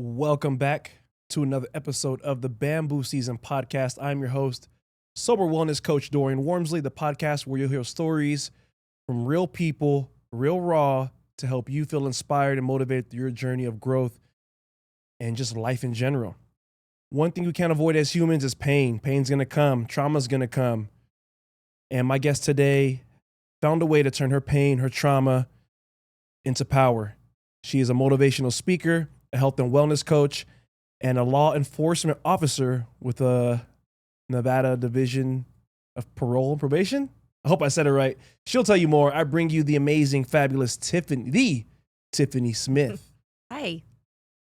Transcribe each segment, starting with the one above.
Welcome back to another episode of the BambooSZN Podcast. I'm your host, sober wellness coach Dorian Warmsley, the podcast where you'll hear stories from real people, real raw, to help you feel inspired and motivated through your journey of growth and just life in general. One thing we can't avoid as humans is pain. Pain's going to come. Trauma's going to come. And my guest today found a way to turn her pain, her trauma into power. She is a motivational speaker, a health and wellness coach, and a law enforcement officer with a Nevada Division of Parole and Probation. I hope I said it right. She'll tell you more. I bring you the amazing, fabulous Tiffany Smith. Hi.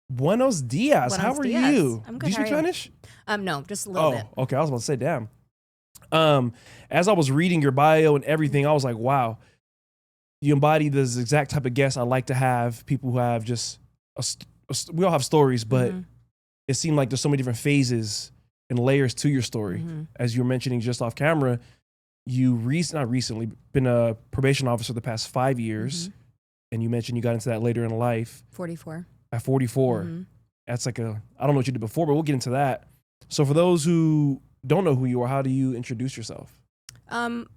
Buenos dias. How are you? I'm good. Do you speak Spanish? No, just a little bit. Okay. I was about to say, damn. As I was reading your bio and everything, I was like, wow, you embody this exact type of guest I like to have. People who have just, we all have stories, but it seemed like there's so many different phases and layers to your story. As you were mentioning just off camera, you not recently been a probation officer the past 5 years. And you mentioned you got into that later in life. 44. At 44. That's like I don't know what you did before, but we'll get into that. So for those who don't know who you are, how do you introduce yourself? It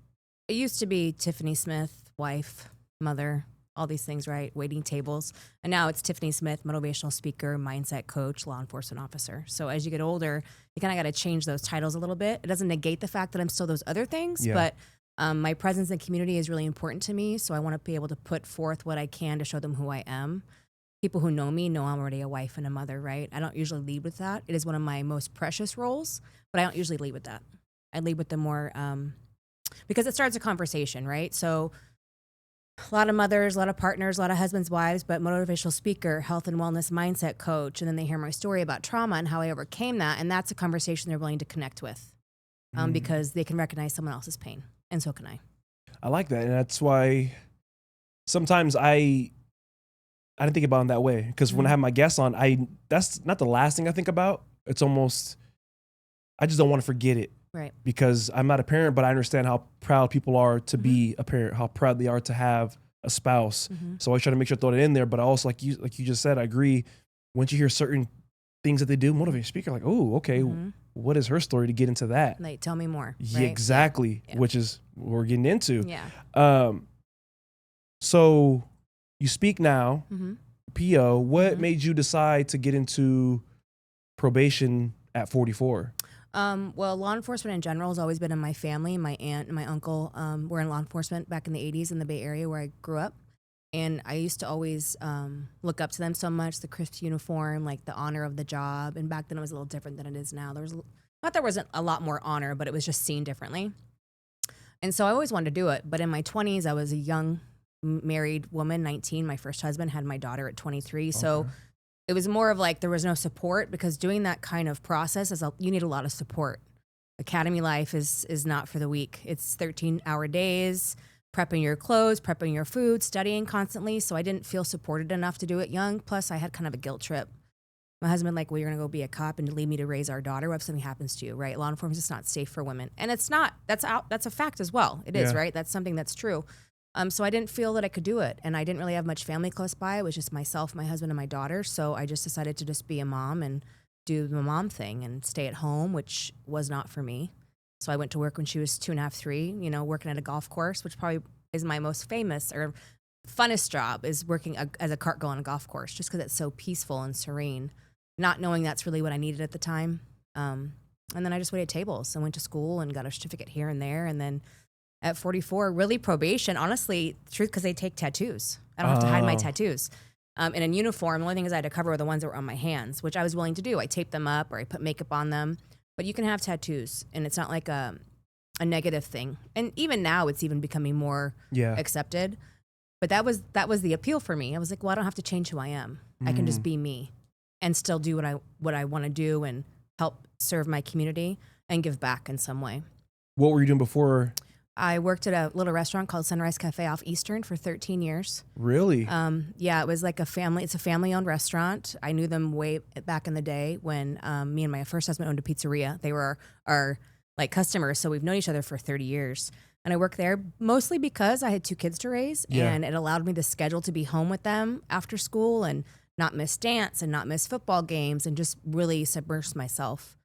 used to be Tiffany Smith, wife, mother, all these things, right? Waiting tables. And now it's Tiffany Smith, motivational speaker, mindset coach, law enforcement officer. So as you get older, you kind of got to change those titles a little bit. It doesn't negate the fact that I'm still those other things, but my presence in the community is really important to me. So I want to be able to put forth what I can to show them who I am. People who know me know I'm already a wife and a mother, right? I don't usually lead with that. It is one of my most precious roles, but I don't usually lead with that. I lead with the more, because it starts a conversation, right? So a lot of mothers, a lot of partners, a lot of husbands, wives, but motivational speaker, health and wellness mindset coach. And then they hear my story about trauma and how I overcame that. And that's a conversation they're willing to connect with because they can recognize someone else's pain. And so can I. I like that. And that's why sometimes I didn't think about it that way. Because when I have my guests on, that's not the last thing I think about. It's almost, I just don't want to forget it. Right. Because I'm not a parent, but I understand how proud people are to be a parent, how proud they are to have a spouse. So I try to make sure I throw it in there. But I also, like you just said, I agree. Once you hear certain things that they do, motivating speaker, like, oh, okay, what is her story to get into that? Like, tell me more. Yeah, right? exactly. Yeah. Which is what we're getting into. Yeah. So you speak now, PO. What made you decide to get into probation at 44? Well, law enforcement in general has always been in my family. My aunt and my uncle were in law enforcement back in the 80s in the Bay Area where I grew up. And I used to always look up to them so much, the crisp uniform, like the honor of the job. And back then it was a little different than it is now. There wasn't a lot more honor, but it was just seen differently. And so I always wanted to do it. But in my 20s, I was a young married woman, 19. My first husband had my daughter at 23. Okay. So it was more of like there was no support because doing that kind of process, you need a lot of support. Academy life is not for the weak. It's 13-hour days, prepping your clothes, prepping your food, studying constantly. So I didn't feel supported enough to do it young. Plus, I had kind of a guilt trip. My husband, like, well, you're going to go be a cop and leave me to raise our daughter. What if something happens to you, right? Law enforcement is not safe for women. And it's not. That's a fact as well. It is, right? That's something that's true. So I didn't feel that I could do it. And I didn't really have much family close by. It was just myself, my husband, and my daughter. So I just decided to just be a mom and do the mom thing and stay at home, which was not for me. So I went to work when she was 2.5, 3, working at a golf course, which probably is my most famous or funnest job is working as a cart girl on a golf course, just because it's so peaceful and serene, not knowing that's really what I needed at the time. And then I just waited tables and went to school and got a certificate here and there. And then at 44, really probation, honestly, truth, because they take tattoos. I don't have to hide my tattoos. In a uniform, the only thing is I had to cover were the ones that were on my hands, which I was willing to do. I taped them up or I put makeup on them. But you can have tattoos, and it's not like a negative thing. And even now, it's even becoming more accepted. But that was the appeal for me. I was like, well, I don't have to change who I am. I can just be me and still do what I want to do and help serve my community and give back in some way. What were you doing before? I worked at a little restaurant called Sunrise Cafe off Eastern for 13 years. Really? Yeah, it was like it's a family-owned restaurant. I knew them way back in the day when me and my first husband owned a pizzeria. They were our like customers, so we've known each other for 30 years. And I worked there mostly because I had 2 kids to raise, and it allowed me the schedule to be home with them after school and not miss dance and not miss football games and just really submerge myself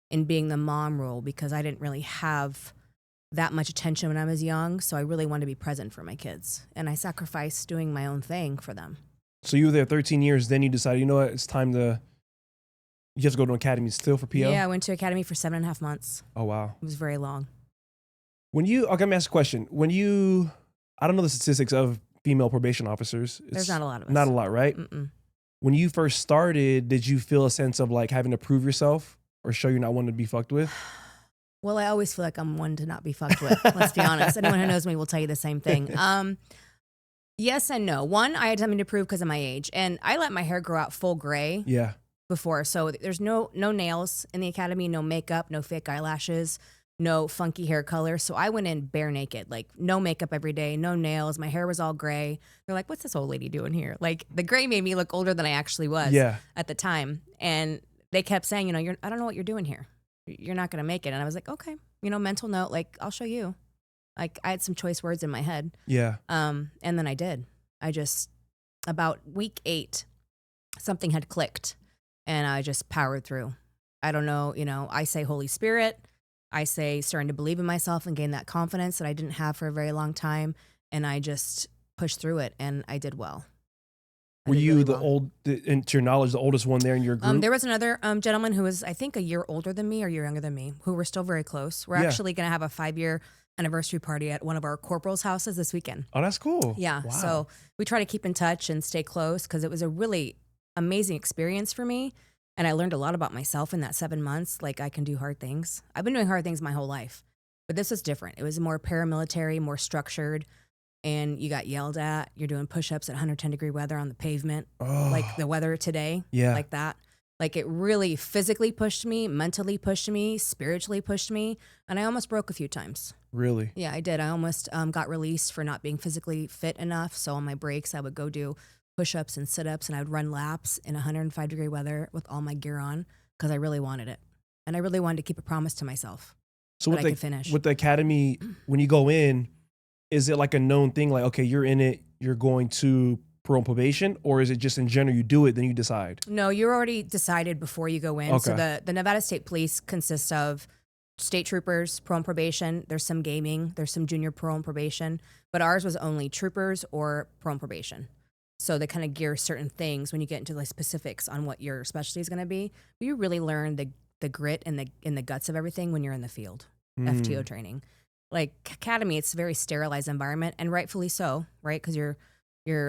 in being the mom role because I didn't really have that much attention when I was young. So I really wanted to be present for my kids. And I sacrificed doing my own thing for them. So you were there 13 years. Then you decided, you know what, it's time to, you have to go to an academy still for PO? Yeah, I went to academy for 7.5 months. Oh, wow. It was very long. Okay, let me ask a question. I don't know the statistics of female probation officers. There's not a lot of us. Not a lot, right? Mm-mm. When you first started, did you feel a sense of like having to prove yourself or show you're not one to be fucked with? Well, I always feel like I'm one to not be fucked with. Let's be honest. Anyone who knows me will tell you the same thing. Yes and no. One, I had something to prove because of my age. And I let my hair grow out full gray before. So there's no nails in the academy, no makeup, no fake eyelashes, no funky hair color. So I went in bare naked, like no makeup every day, no nails. My hair was all gray. They're like, what's this old lady doing here? Like the gray made me look older than I actually was at the time. And they kept saying, I don't know what you're doing here. You're not going to make it. And I was like, okay, mental note, like I'll show you. Like I had some choice words in my head. Yeah. And then I did. About week 8, something had clicked and I just powered through. I don't know, I say Holy Spirit. I say starting to believe in myself and gain that confidence that I didn't have for a very long time. And I just pushed through it and I did well. Were you to your knowledge, the oldest one there in your group? There was another gentleman who was, I think, a year older than me or a year younger than me, who were still very close. We're actually going to have a 5-year anniversary party at one of our corporals' houses this weekend. Oh, that's cool. Yeah. Wow. So we try to keep in touch and stay close because it was a really amazing experience for me. And I learned a lot about myself in that 7 months. Like I can do hard things. I've been doing hard things my whole life, but this was different. It was more paramilitary, more structured. And you got yelled at. You're doing push-ups at 110-degree weather on the pavement, like the weather today, like that. Like it really physically pushed me, mentally pushed me, spiritually pushed me, and I almost broke a few times. Really? Yeah, I did. I almost got released for not being physically fit enough. So on my breaks, I would go do push-ups and sit-ups, and I would run laps in 105-degree weather with all my gear on because I really wanted it, and I really wanted to keep a promise to myself that I could finish. With the academy, when you go in, is it like a known thing? Like, okay, you're in it, you're going to parole and probation, or is it just in general, you do it, then you decide? No, you're already decided before you go in. Okay. So the Nevada State Police consists of state troopers, parole and probation. There's some gaming, there's some junior parole and probation, but ours was only troopers or parole and probation. So they kind of gear certain things when you get into the specifics on what your specialty is going to be. But you really learn the grit and the guts of everything when you're in the field, FTO training. Like academy, it's a very sterilized environment, and rightfully so, right? Because you're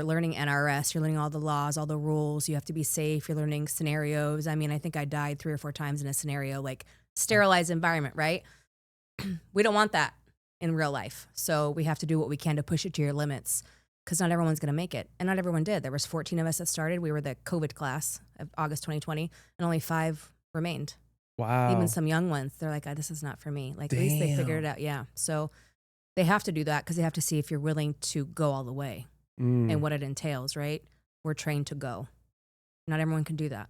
learning NRS, you're learning all the laws, all the rules. You have to be safe. You're learning scenarios. I mean, I think I died 3 or 4 times in a scenario, like sterilized environment, right? We don't want that in real life, so we have to do what we can to push it to your limits. Because not everyone's going to make it, and not everyone did. There was 14 of us that started. We were the COVID class of August 2020, and only 5 remained. Wow. Even some young ones, they're like, this is not for me. Like, At least they figured it out. Yeah. So they have to do that because they have to see if you're willing to go all the way and what it entails, right? We're trained to go. Not everyone can do that.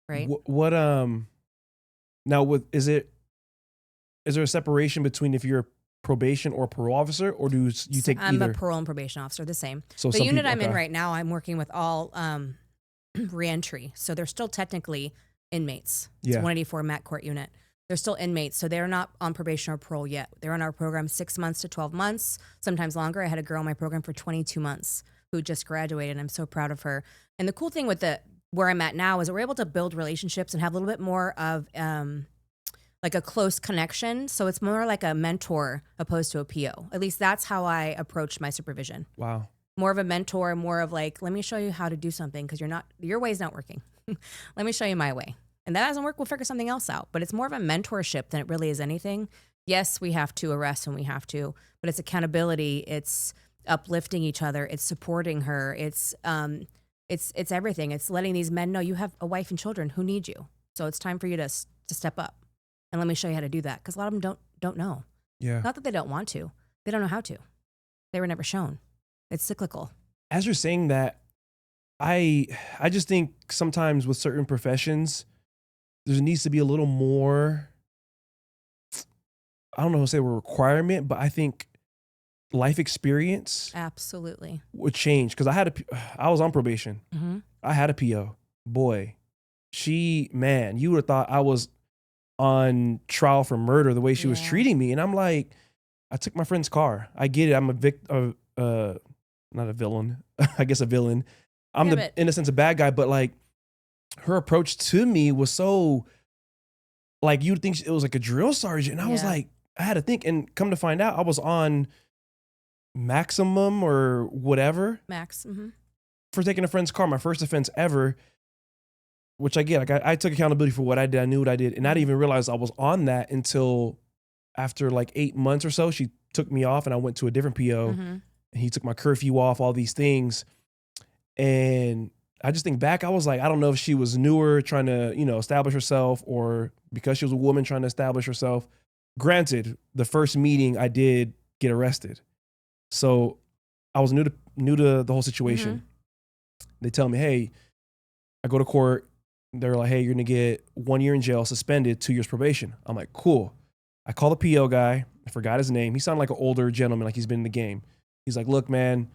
Right. Is there a separation between if you're a probation or parole officer, or do you take either? I'm a parole and probation officer, the same. So the unit I'm in right now, I'm working with all reentry. So they're still technically inmates. It's a 184 MAC court unit. They're still inmates, so they're not on probation or parole yet. They're on our program 6 months to 12 months, sometimes longer. I had a girl on my program for 22 months who just graduated, and I'm so proud of her. And the cool thing with where I'm at now is that we're able to build relationships and have a little bit more of like a close connection. So it's more like a mentor opposed to a PO. At least that's how I approach my supervision. Wow. More of a mentor, more of like, let me show you how to do something because your way's not working. Let me show you my way. And that doesn't work, we'll figure something else out. But it's more of a mentorship than it really is anything. Yes, we have to arrest when we have to, but it's accountability. It's uplifting each other. It's supporting her. It's everything. It's letting these men know you have a wife and children who need you. So it's time for you to step up. And let me show you how to do that. Because a lot of them don't know. Yeah. Not that they don't want to. They don't know how to. They were never shown. It's cyclical. As you're saying that, I just think sometimes with certain professions, there needs to be a little more, I don't know how to say a requirement, but I think life experience absolutely would change. Because I was on probation. Mm-hmm. I had a PO. Boy, man, you would have thought I was on trial for murder the way she was treating me. And I'm like, I took my friend's car. I get it. I'm not a villain. I guess a villain. I'm in a sense, a bad guy, but like her approach to me was so like, you'd think it was like a drill sergeant. And I was like, I had to think, and come to find out I was on maximum or whatever. Max. For taking a friend's car, my first offense ever, which I get. Like I took accountability for what I did. I knew what I did. And I didn't even realize I was on that until after like 8 months or so. She took me off and I went to a different PO and he took my curfew off, all these things. And I just think back, I was like, I don't know if she was newer, trying to, establish herself, or because she was a woman trying to establish herself. Granted, the first meeting I did get arrested. So I was new to the whole situation. They tell me, hey, I go to court. They're like, hey, you're going to get 1 year in jail, suspended, 2 years probation. I'm like, cool. I call the PO guy. I forgot his name. He sounded like an older gentleman, like he's been in the game. He's like, look, man,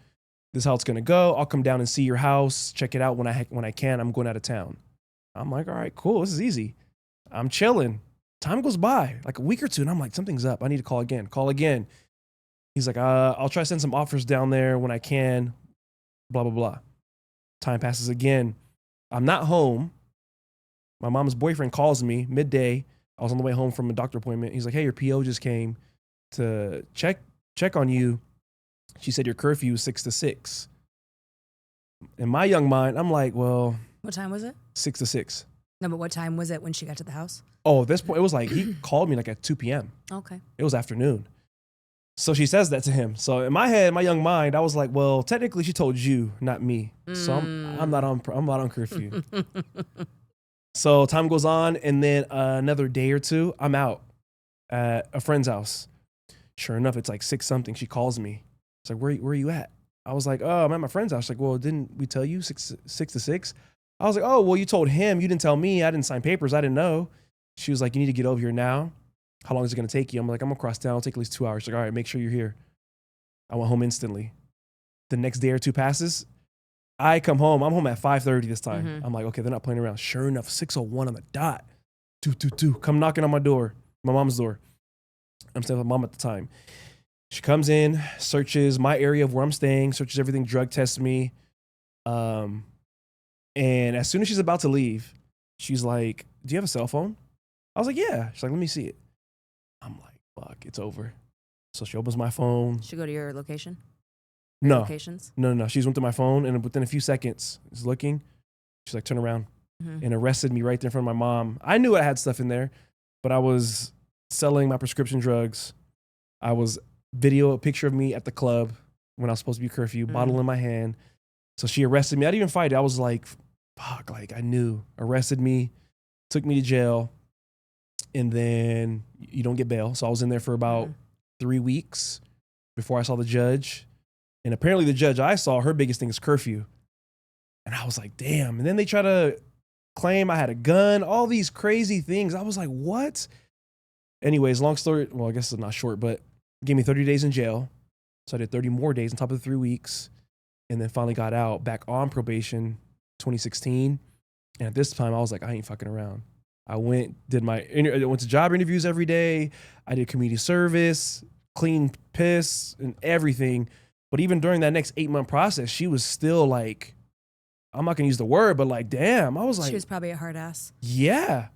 this is how it's going to go. I'll come down and see your house, check it out when I can. I'm going out of town. I'm like, all right, cool. This is easy. I'm chilling. Time goes by, like a week or two, and I'm like, something's up. I need to call again. He's like, I'll try to send some offers down there when I can, blah, blah, blah. Time passes again. I'm not home. My mom's boyfriend calls me midday. I was on the way home from a doctor appointment. He's like, hey, your PO just came to check on you. She said your curfew is 6 to 6. In my young mind, I'm like, well. What time was it? 6 to 6. No, but what time was it when she got to the house? Oh, at this point, it was like, he called me like at 2 p.m. Okay. It was afternoon. So she says that to him. So in my head, my young mind, I was like, well, technically she told you, not me. So I'm not on curfew. So time goes on, and then another day or two, I'm out at a friend's house. Sure enough, it's like 6 something. She calls me. It's like, where are you at? I was like, oh, I'm at my friend's house. She's like, well, didn't we tell you 6 to 6? I was like, oh, well, you told him. You didn't tell me. I didn't sign papers. I didn't know. She was like, you need to get over here now. How long is it going to take you? I'm like, I'm going to cross town. It'll take at least 2 hours. She's like, all right, make sure you're here. I went home instantly. The next day or two passes. I come home. I'm home at 5:30 this time. I'm like, okay, they're not playing around. Sure enough, 6:01 on the dot. Come knocking on my door, my mom's door. I'm staying with my mom at the time. She comes in, searches my area of where I'm staying, searches everything, drug tests me. And as soon as she's about to leave, she's like, do you have a cell phone? I was like, yeah. She's like, let me see it. I'm like, fuck, it's over. So she opens my phone. Should go to your location? No. Locations? No. She just went to my phone, and within a few seconds, she's looking. She's like, turn around, and arrested me right there in front of my mom. I knew I had stuff in there, but I was selling my prescription drugs. I was a picture of me at the club when I was supposed to be curfew, bottle in my hand. So she arrested me. I didn't even fight it. I was like, fuck, like I knew. Arrested me, took me to jail, and then you don't get bail. So I was in there for about 3 weeks before I saw the judge. And apparently the judge I saw, her biggest thing is curfew. And I was like, damn. And then they try to claim I had a gun, all these crazy things. I was like, what? Anyways, long story. Well, I guess it's not short, but gave me 30 days in jail. So I did 30 more days on top of the 3 weeks. And then finally got out back on probation 2016. And at this time, I was like, I ain't fucking around. I went to job interviews every day. I did community service, clean piss and everything. But even during that next 8-month process, she was still like, I'm not going to use the word, but like, damn, I was like. She was probably a hard ass. Yeah.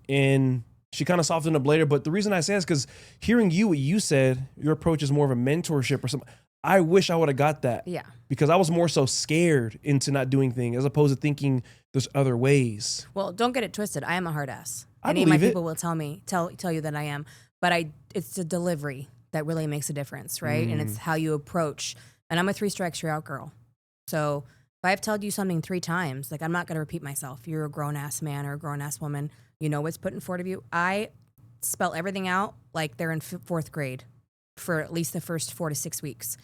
And she kind of softened up later. But the reason I say is because hearing what you said, your approach is more of a mentorship or something. I wish I would have got that. Yeah. Because I was more so scared into not doing things as opposed to thinking there's other ways. Well, don't get it twisted. I am a hard ass. I Any of my believe it. people will tell you that I am. But it's the delivery that really makes a difference, right? And it's how you approach. And I'm a 3 strikes, you're out girl. So if I've told you something 3 times, like I'm not going to repeat myself. You're a grown-ass man or a grown-ass woman. You know what's put in front of you. I spell everything out like they're in 4th grade for at least the first 4 to 6 weeks.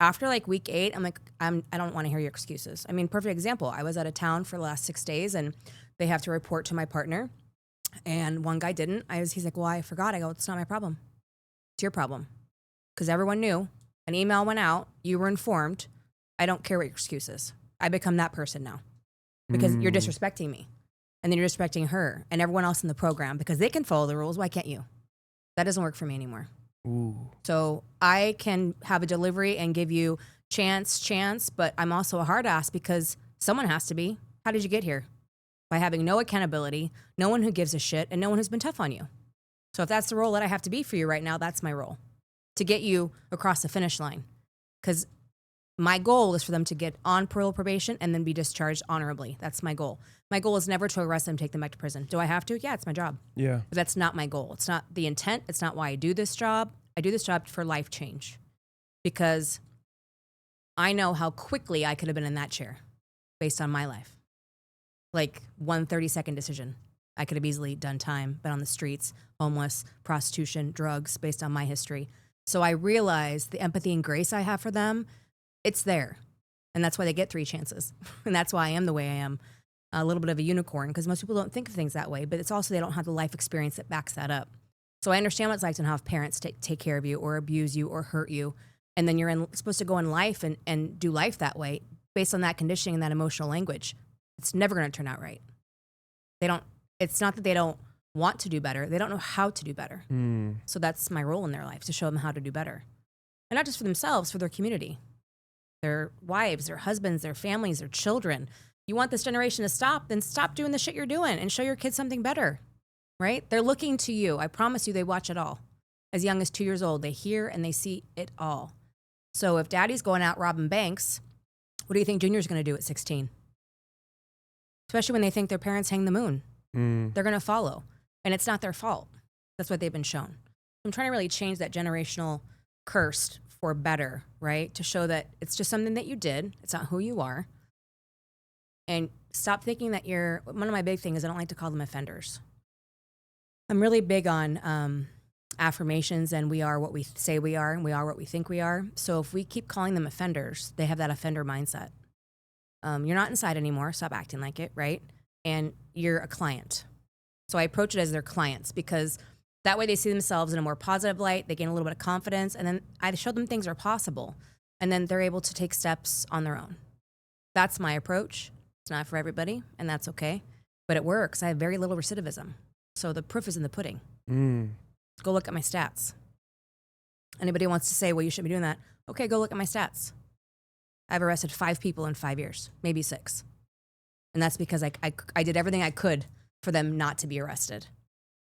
After like week 8, I'm like, I don't want to hear your excuses. I mean, perfect example. I was out of town for the last 6 days and they have to report to my partner. And one guy didn't. He's like, well, I forgot. I go, it's not my problem. It's your problem. Because everyone knew. An email went out. You were informed. I don't care what your excuse is. I become that person now because you're disrespecting me. And then you're disrespecting her and everyone else in the program because they can follow the rules. Why can't you? That doesn't work for me anymore. Ooh. So I can have a delivery and give you chance, but I'm also a hard ass because someone has to be. How did you get here? By having no accountability, no one who gives a shit, and no one who's been tough on you. So if that's the role that I have to be for you right now, that's my role. To get you across the finish line. Because my goal is for them to get on parole probation and then be discharged honorably. That's my goal. My goal is never to arrest them, take them back to prison. Do I have to? Yeah, it's my job. Yeah. But that's not my goal. It's not the intent. It's not why I do this job. I do this job for life change. Because I know how quickly I could have been in that chair based on my life. Like 1 30-second decision. I could have easily done time, been on the streets, homeless, prostitution, drugs, based on my history. So I realize the empathy and grace I have for them, it's there. And that's why they get 3 chances. And that's why I am the way I am. A little bit of a unicorn, because most people don't think of things that way, but it's also they don't have the life experience that backs that up. So I understand what it's like to have parents take care of you or abuse you or hurt you. And then you're supposed to go in life and do life that way based on that conditioning and that emotional language. It's never going to turn out right. It's not that they don't want to do better. They don't know how to do better. So that's my role in their life, to show them how to do better. And not just for themselves, for their community, their wives, their husbands, their families, their children. You want this generation to stop, then stop doing the shit you're doing and show your kids something better, right? They're looking to you. I promise you they watch it all. As young as 2 years old, they hear and they see it all. So if daddy's going out robbing banks, what do you think Junior's going to do at 16? Especially when they think their parents hang the moon. They're going to follow. And it's not their fault. That's what they've been shown. I'm trying to really change that generational curse for better, right? To show that it's just something that you did. It's not who you are. And stop thinking that one of my big things is I don't like to call them offenders. I'm really big on affirmations and we are what we say we are and we are what we think we are. So if we keep calling them offenders, they have that offender mindset. You're not inside anymore. Stop acting like it, right? And you're a client. So I approach it as their clients because that way they see themselves in a more positive light. They gain a little bit of confidence. And then I show them things are possible. And then they're able to take steps on their own. That's my approach. It's not for everybody, and that's okay. But it works. I have very little recidivism. So the proof is in the pudding. Go look at my stats. Anybody wants to say, well, you shouldn't be doing that. Okay, go look at my stats. I've arrested 5 people in 5 years, maybe 6. And that's because I did everything I could for them not to be arrested.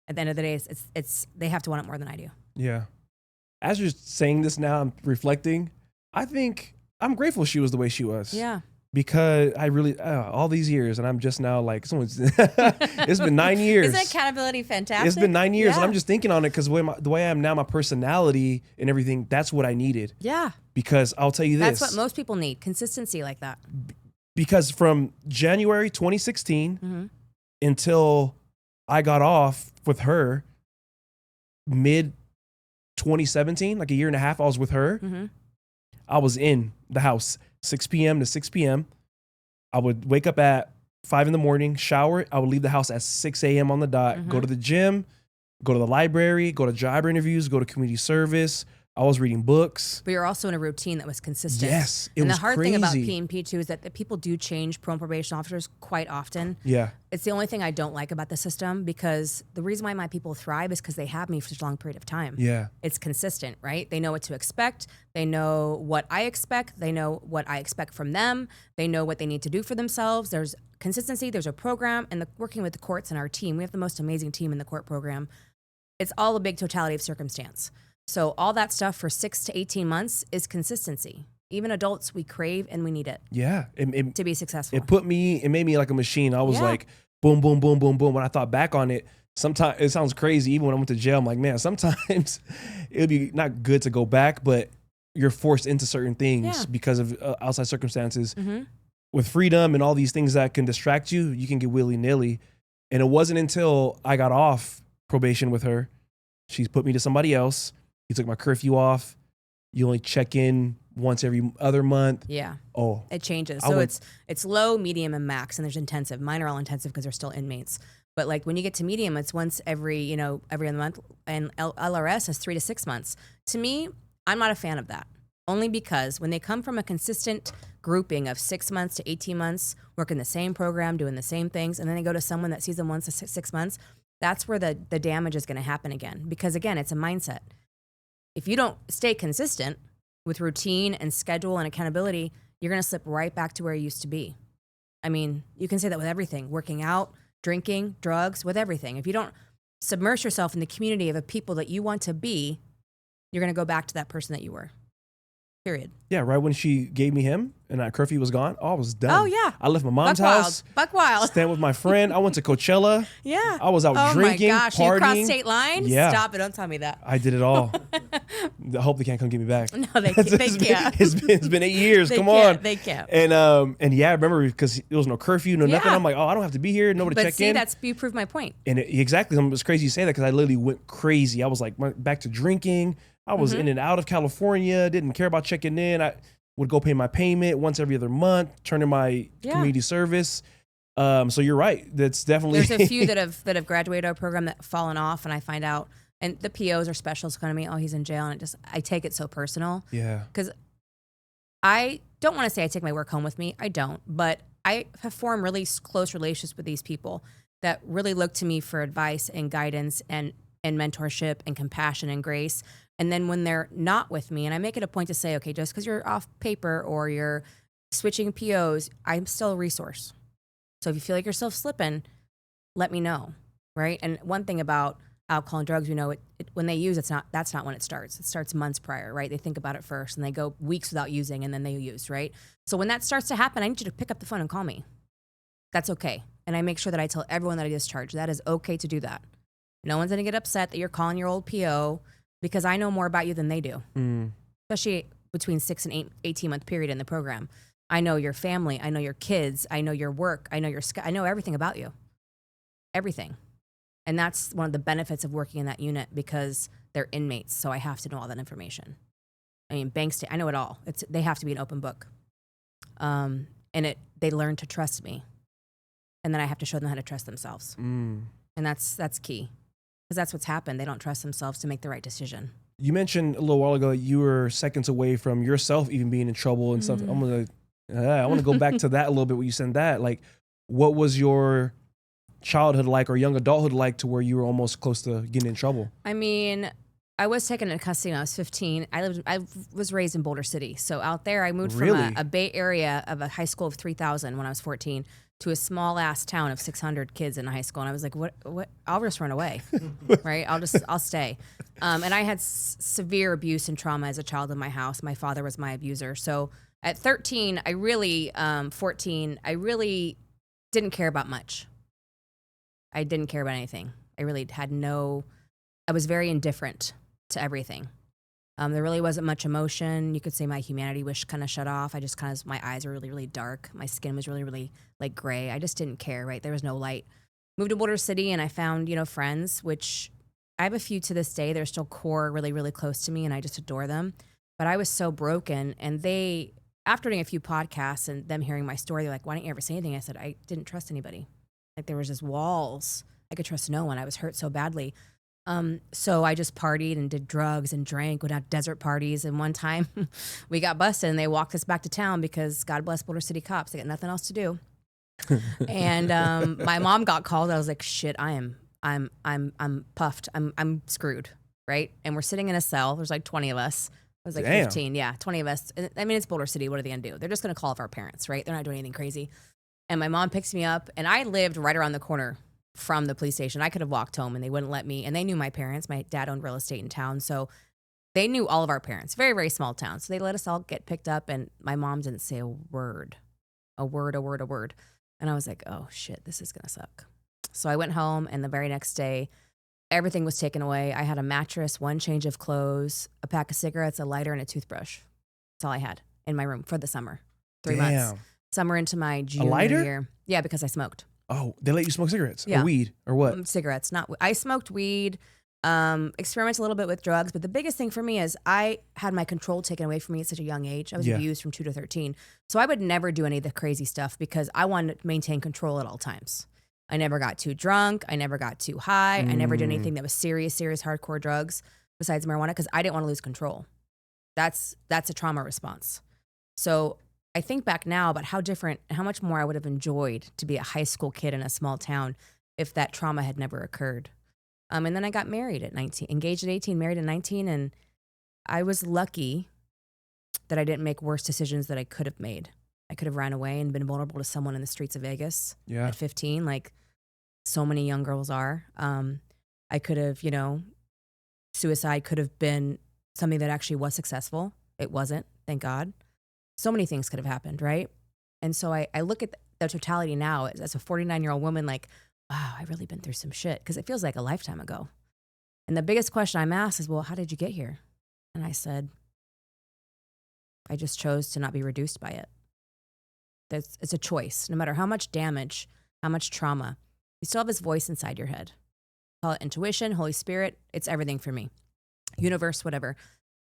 At the end of the day, it's they have to want it more than I do. Yeah. As you're saying this now, I'm reflecting. I think I'm grateful she was the way she was. Yeah. Because I really, all these years, and I'm just now like, it's been 9 years. Isn't accountability fantastic? It's been 9 years, yeah. and I'm just thinking on it because the way I am now, my personality and everything, that's what I needed. Yeah. Because I'll tell you this. That's what most people need, consistency like that. Because from January 2016 until I got off with her, mid 2017, like a year and a half, I was with her. I was in the house 6 p.m. to 6 p.m. I would wake up at 5 in the morning, shower. I would leave the house at 6 a.m. on the dot, go to the gym, go to the library, go to job interviews, go to community service. I was reading books. But you're also in a routine that was consistent. Yes, it and was the hard crazy. thing about PNP too is that people do change parole and probation officers quite often. Yeah. It's the only thing I don't like about the system because the reason why my people thrive is because they have me for such a long period of time. Yeah. It's consistent, right? They know what to expect. They know what I expect. They know what I expect from them. They know what they need to do for themselves. There's consistency. There's a program. And working with the courts and our team, we have the most amazing team in the court program. It's all a big totality of circumstance. So all that stuff for 6 to 18 months is consistency. Even adults, we crave and we need it. Yeah. To be successful. It made me like a machine. I was like, boom, boom, boom, boom, boom. When I thought back on it, sometimes it sounds crazy. Even when I went to jail, I'm like, man, sometimes it would be not good to go back, but you're forced into certain things because of outside circumstances. With freedom and all these things that can distract you, you can get willy-nilly. And it wasn't until I got off probation with her, she's put me to somebody else. He took my curfew off. You only check in once every other month. Yeah. Oh. It changes. So it's low, medium, and max, and there's intensive. Mine are all intensive because they're still inmates. But like when you get to medium, it's once every other month, and LRS is 3 to 6 months. To me, I'm not a fan of that Only because when they come from a consistent grouping of 6 months to 18 months, working the same program, doing the same things, and then they go to someone that sees them once a 6 months, that's where the damage is going to happen again. Because again, it's a mindset. If you don't stay consistent with routine and schedule and accountability, you're going to slip right back to where you used to be. I mean, you can say that with everything, working out, drinking, drugs, with everything. If you don't submerge yourself in the community of a people that you want to be, you're going to go back to that person that you were. Period. Yeah, right when she gave me him and that curfew was gone, I was done. Oh, yeah. I left my mom's Buck house. Buck wild. Staying with my friend. I went to Coachella. Yeah. I was out drinking, Oh, my gosh. partying. You crossed state lines? Yeah. Stop it. Don't tell me that. I did it all. I hope they can't come get me back. No, they can't. It's been 8 years. They Come can't. on. They can't. And yeah, I remember because there was no curfew, no nothing. Yeah. I'm like, oh, I don't have to be here. Nobody But check see, in. you proved my point. And exactly, it's crazy you say that because I literally went crazy. I was like back to drinking. I was in and out of California. Didn't care about checking in. I would go pay my payment once every other month, turn in my community service. So you're right. That's definitely There's a few that have graduated our program that fallen off, and I find out, and the POs are specials kind of me. Oh, he's in jail, and I take it so personal. Yeah. Because I don't want to say I take my work home with me. I don't, but I have formed really close relationships with these people that really look to me for advice and guidance and mentorship and compassion and grace. And then when they're not with me, and I make it a point to say, okay, just because you're off paper or you're switching POs, I'm still a resource. So if you feel like yourself slipping, let me know, right? And one thing about alcohol and drugs, when they use, that's not when it starts. It starts months prior, right? They think about it first, and they go weeks without using, and then they use, right? So when that starts to happen, I need you to pick up the phone and call me. That's okay. And I make sure that I tell everyone that I discharge. That is okay to do that. No one's going to get upset that you're calling your old PO because I know more about you than they do, especially between 6 and 18-month period in the program. I know your family. I know your kids. I know your work. I know everything about you. Everything. And that's one of the benefits of working in that unit because they're inmates, so I have to know all that information. I mean, I know it all. They have to be an open book. And they learn to trust me. And then I have to show them how to trust themselves. And that's key. Because that's what's happened. They don't trust themselves to make the right decision. You mentioned a little while ago that you were seconds away from yourself even being in trouble and stuff. I want to go back to that a little bit when you said that. Like, what was your childhood like or young adulthood like to where you were almost close to getting in trouble? I mean, I was taken into custody when I was 15. I was raised in Boulder City. So out there, I moved from a Bay Area of a high school of 3,000 when I was 14 to a small ass town of 600 kids in a high school. And I was like, what, I'll just run away, right? I'll stay. And I had severe abuse and trauma as a child in my house. My father was my abuser. So at 13, 14, I really didn't care about much. I didn't care about anything. I was very indifferent to everything. There really wasn't much emotion. You could say my humanity was kind of shut off. My eyes were really, really dark. My skin was really, really like gray. I just didn't care, right? There was no light. Moved to Boulder City and I found, friends, which I have a few to this day. They're still core, really, really close to me and I just adore them. But I was so broken and after doing a few podcasts and them hearing my story, they're like, why didn't you ever say anything? I said, I didn't trust anybody. Like there was just walls. I could trust no one. I was hurt so badly. So I just partied and did drugs and drank, went out to desert parties. And one time we got busted and they walked us back to town because God bless Boulder City cops. They got nothing else to do. And, my mom got called. I was like, shit, I'm puffed. I'm screwed. Right. And we're sitting in a cell. There's like 20 of us. I was like 15. Yeah. 20 of us. I mean, it's Boulder City. What are they going to do? They're just going to call off our parents, right? They're not doing anything crazy. And my mom picks me up and I lived right around the corner from the police station. I could have walked home and they wouldn't let me. And they knew my parents. My dad owned real estate in town. So they knew all of our parents. Very, very small town. So they let us all get picked up and my mom didn't say a word. And I was like, oh shit, this is going to suck. So I went home and the very next day, everything was taken away. I had a mattress, one change of clothes, a pack of cigarettes, a lighter, and a toothbrush. That's all I had in my room for the summer. 3 months. Summer into my junior year. Yeah, because I smoked. Oh, they let you smoke cigarettes? Yeah. Or weed? Or what? Cigarettes. I smoked weed, experimented a little bit with drugs, but the biggest thing for me is I had my control taken away from me at such a young age. I was abused from 2 to 13. So I would never do any of the crazy stuff because I wanted to maintain control at all times. I never got too drunk. I never got too high. I never did anything that was serious hardcore drugs besides marijuana because I didn't want to lose control. That's a trauma response. So I think back now about how different, how much more I would have enjoyed to be a high school kid in a small town if that trauma had never occurred. And then I got married at 19, engaged at 18, married at 19. And I was lucky that I didn't make worse decisions that I could have made. I could have ran away and been vulnerable to someone in the streets of Vegas at 15, like so many young girls are. I could have, suicide could have been something that actually was successful. It wasn't, thank God. So many things could have happened, right? And so I look at the totality now as a 49-year-old woman, like, wow, I've really been through some shit, because it feels like a lifetime ago. And the biggest question I'm asked is, well, how did you get here? And I said, I just chose to not be reduced by it. It's a choice. No matter how much damage, how much trauma, you still have this voice inside your head. Call it intuition, Holy Spirit. It's everything for me. Universe, whatever.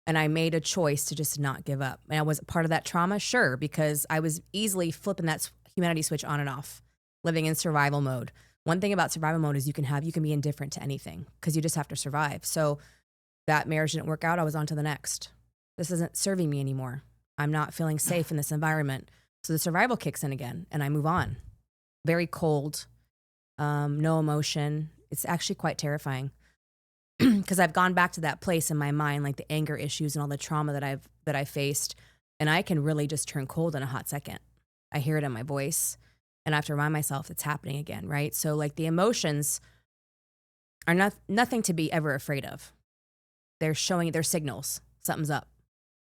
And I made a choice to just not give up. And I was part of that trauma, sure, because I was easily flipping that humanity switch on and off, living in survival mode. One thing about survival mode is you can be indifferent to anything because you just have to survive. So that marriage didn't work out. I was on to the next. This isn't serving me anymore. I'm not feeling safe in this environment. So the survival kicks in again and I move on. Very cold, no emotion. It's actually quite terrifying. Because I've gone back to that place in my mind, like the anger issues and all the trauma that I faced, and I can really just turn cold in a hot second. I hear it in my voice, and I have to remind myself it's happening again, right? So like the emotions are nothing to be ever afraid of. They're signals, something's up,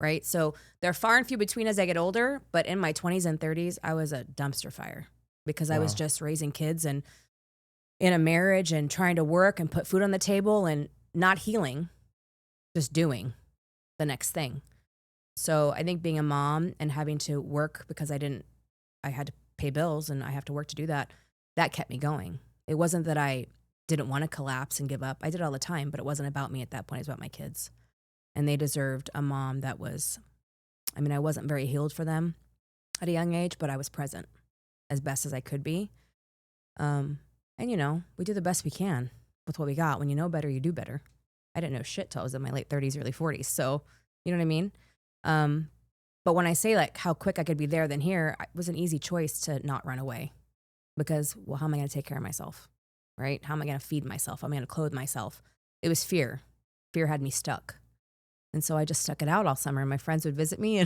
right? So they're far and few between as I get older, but in my 20s and 30s, I was a dumpster fire because I was just raising kids and in a marriage and trying to work and put food on the table and not healing, just doing the next thing. So I think being a mom and having to work because I had to pay bills and I have to work to do that, that kept me going. It wasn't that I didn't want to collapse and give up. I did it all the time, but it wasn't about me at that point. It was about my kids. And they deserved a mom that was, I wasn't very healed for them at a young age, but I was present as best as I could be. And we do the best we can with what we got. When you know better, you do better. I didn't know shit till I was in my late 30s, early 40s. So, you know what I mean? But when I say like how quick I could be there than here, it was an easy choice to not run away because, well, how am I going to take care of myself? Right? How am I going to feed myself? How am I going to clothe myself? It was fear. Fear had me stuck. And so I just stuck it out all summer. And my friends would visit me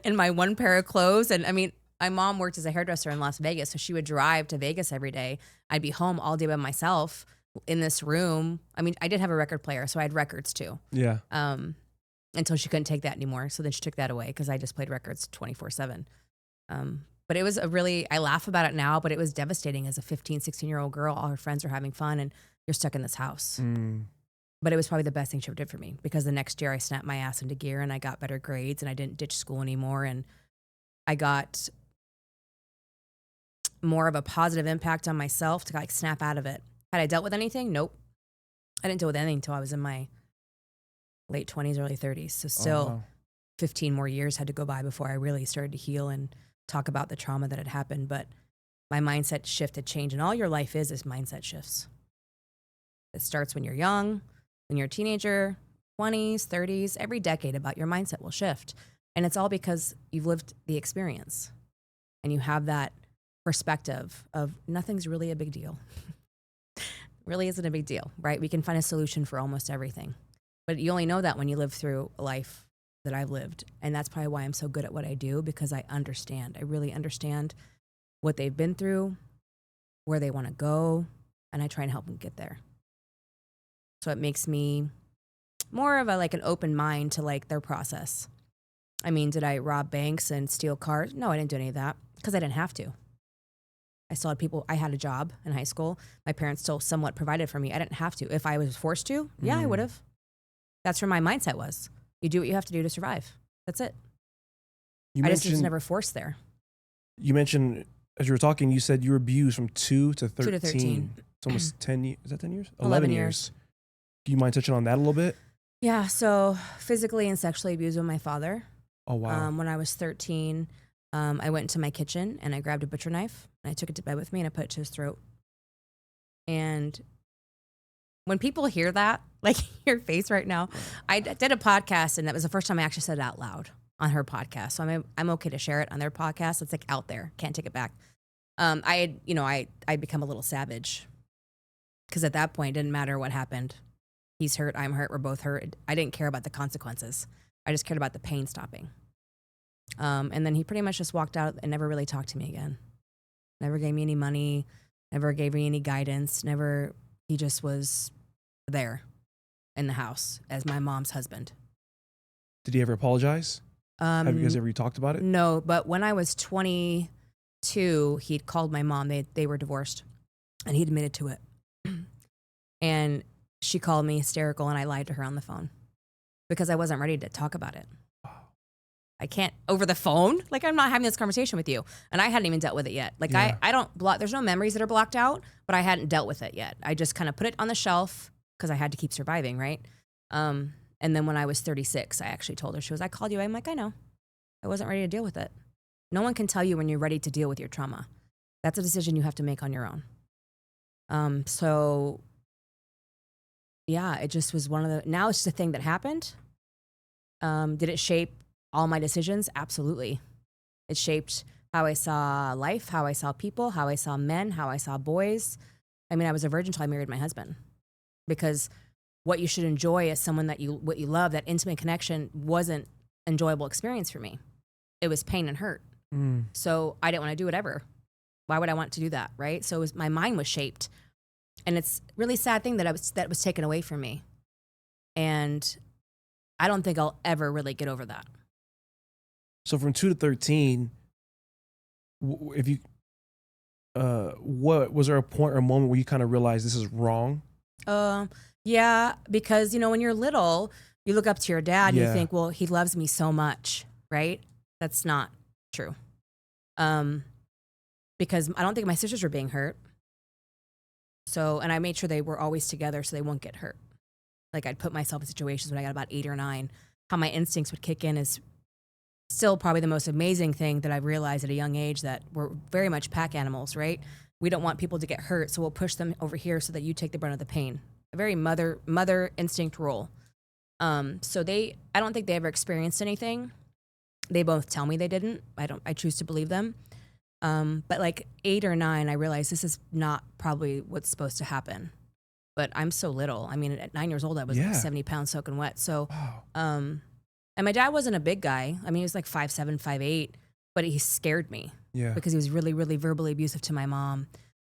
in my one pair of clothes. And my mom worked as a hairdresser in Las Vegas, so she would drive to Vegas every day. I'd be home all day by myself in this room. I did have a record player, so I had records too. Yeah. Until she couldn't take that anymore. So then she took that away because I just played records 24/7. But it was I laugh about it now, but it was devastating as a 15, 16-year-old girl. All her friends are having fun and you're stuck in this house. But it was probably the best thing she ever did for me because the next year I snapped my ass into gear and I got better grades and I didn't ditch school anymore. And I got more of a positive impact on myself to like snap out of it. Had I dealt with anything? Nope. I didn't deal with anything until I was in my late 20s, early 30s. So still 15 more years had to go by before I really started to heal and talk about the trauma that had happened. But my mindset shift had changed. And all your life is mindset shifts. It starts when you're young, when you're a teenager, 20s, 30s, every decade about your mindset will shift. And it's all because you've lived the experience and you have that perspective of nothing's really a big deal. Really isn't a big deal, right? We can find a solution for almost everything. But you only know that when you live through a life that I've lived. And that's probably why I'm so good at what I do, because I understand. I really understand what they've been through, where they want to go, and I try and help them get there. So it makes me more of an open mind to like their process. Did I rob banks and steal cars? No, I didn't do any of that because I didn't have to. I still had people, I had a job in high school. My parents still somewhat provided for me. I didn't have to. If I was forced to, yeah, I would have. That's where my mindset was. You do what you have to do to survive. That's it. I just was never forced there. You mentioned, as you were talking, you said you were abused from 2 to 13. 2 to 13. It's almost 10 years. Is that 10 years? 11 years. Do you mind touching on that a little bit? Yeah, so physically and sexually abused with my father. Oh, wow. When I was 13, I went into my kitchen and I grabbed a butcher knife and I took it to bed with me and I put it to his throat. And when people hear that, like your face right now, I did a podcast and that was the first time I actually said it out loud on her podcast. So I'm okay to share it on their podcast. It's like out there, can't take it back. I'd become a little savage because at that point, it didn't matter what happened. He's hurt, I'm hurt, we're both hurt. I didn't care about the consequences. I just cared about the pain stopping. And then he pretty much just walked out and never really talked to me again. Never gave me any money, never gave me any guidance, he just was there in the house as my mom's husband. Did he ever apologize? Have you guys ever talked about it? No, but when I was 22, he'd called my mom. They were divorced, and he admitted to it. And she called me hysterical, and I lied to her on the phone because I wasn't ready to talk about it. I can't over the phone. Like, I'm not having this conversation with you. And I hadn't even dealt with it yet. Like, yeah. I don't block, there's no memories that are blocked out, but I hadn't dealt with it yet. I just kind of put it on the shelf because I had to keep surviving, right? And then when I was 36, I actually told her, she was, I called you. I'm like, I know. I wasn't ready to deal with it. No one can tell you when you're ready to deal with your trauma. That's a decision you have to make on your own. So, yeah, it just was now it's just a thing that happened. Did it shape all my decisions? Absolutely. It shaped how I saw life, how I saw people, how I saw men, how I saw boys. I mean, I was a virgin until I married my husband because what you should enjoy as someone what you love, that intimate connection wasn't enjoyable experience for me. It was pain and hurt. So I didn't want to do it ever. Why would I want to do that? Right. So my mind was shaped, and it's a really sad thing that was taken away from me. And I don't think I'll ever really get over that. So from 2 to 13, if you, what was there a point or a moment where you kind of realized this is wrong? Yeah, because when you're little, you look up to your dad and you think, well, he loves me so much, right? That's not true. Because I don't think my sisters were being hurt. So, and I made sure they were always together so they won't get hurt. Like, I'd put myself in situations when I got about 8 or 9, how my instincts would kick in is still probably the most amazing thing that I realized at a young age, that we're very much pack animals, right? We don't want people to get hurt, so we'll push them over here so that you take the brunt of the pain. A very mother instinct role. So I don't think they ever experienced anything. They both tell me they didn't. I choose to believe them. But like 8 or 9, I realized this is not probably what's supposed to happen. But I'm so little. I mean, at 9 years old, I was like 70 pounds soaking wet. So, and my dad wasn't a big guy. I mean, he was like 5'7", 5'8", but he scared me because he was really, really verbally abusive to my mom.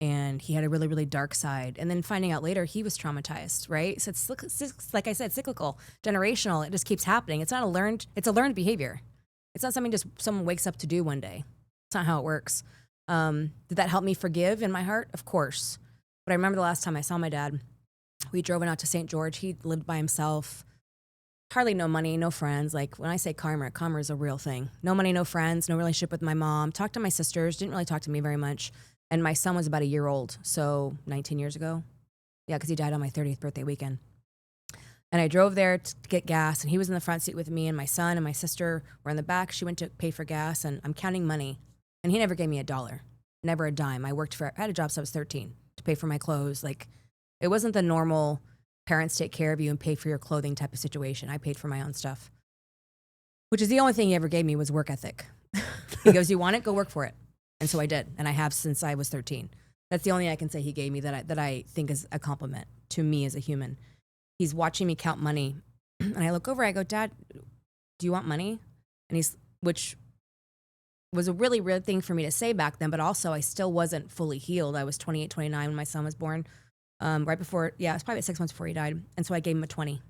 And he had a really, really dark side. And then finding out later, he was traumatized, right? So it's like I said, cyclical, generational. It just keeps happening. It's a learned behavior. It's not something just someone wakes up to do one day. It's not how it works. Did that help me forgive in my heart? Of course. But I remember the last time I saw my dad, we drove out to St. George. He lived by himself. Hardly no money, no friends. Like, when I say karma is a real thing. No money, no friends, no relationship with my mom. Talked to my sisters, didn't really talk to me very much. And my son was about a year old, so 19 years ago. Yeah, because he died on my 30th birthday weekend. And I drove there to get gas, and he was in the front seat with me, and my son and my sister were in the back. She went to pay for gas, and I'm counting money. And he never gave me $1, never a dime. I had a job since I was 13 to pay for my clothes. Like, it wasn't the normal parents take care of you and pay for your clothing type of situation. I paid for my own stuff, which is the only thing he ever gave me was work ethic. He goes, you want it? Go work for it. And so I did, and I have since I was 13. That's the only thing I can say he gave me that I think is a compliment to me as a human. He's watching me count money, and I look over, I go, Dad, do you want money? And which was a really weird thing for me to say back then, but also I still wasn't fully healed. I was 28, 29 when my son was born, right before, it was probably 6 months before he died. And so I gave him a 20,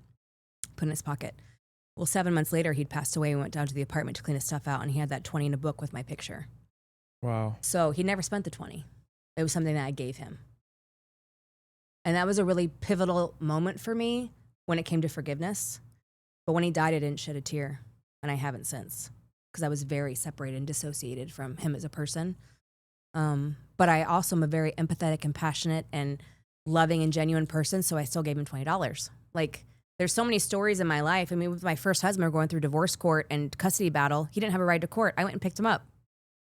put in his pocket. Well, 7 months later, he'd passed away. We went down to the apartment to clean his stuff out, and he had that 20 in a book with my picture. Wow. So he never spent the 20. It was something that I gave him. And that was a really pivotal moment for me when it came to forgiveness. But when he died, I didn't shed a tear, and I haven't since, because I was very separated and dissociated from him as a person. But I also am a very empathetic, compassionate, and loving and genuine person, so I still gave him $20. Like, there's so many stories in my life. I mean, with my first husband, we're going through divorce court and custody battle. He didn't have a ride to court. I went and picked him up.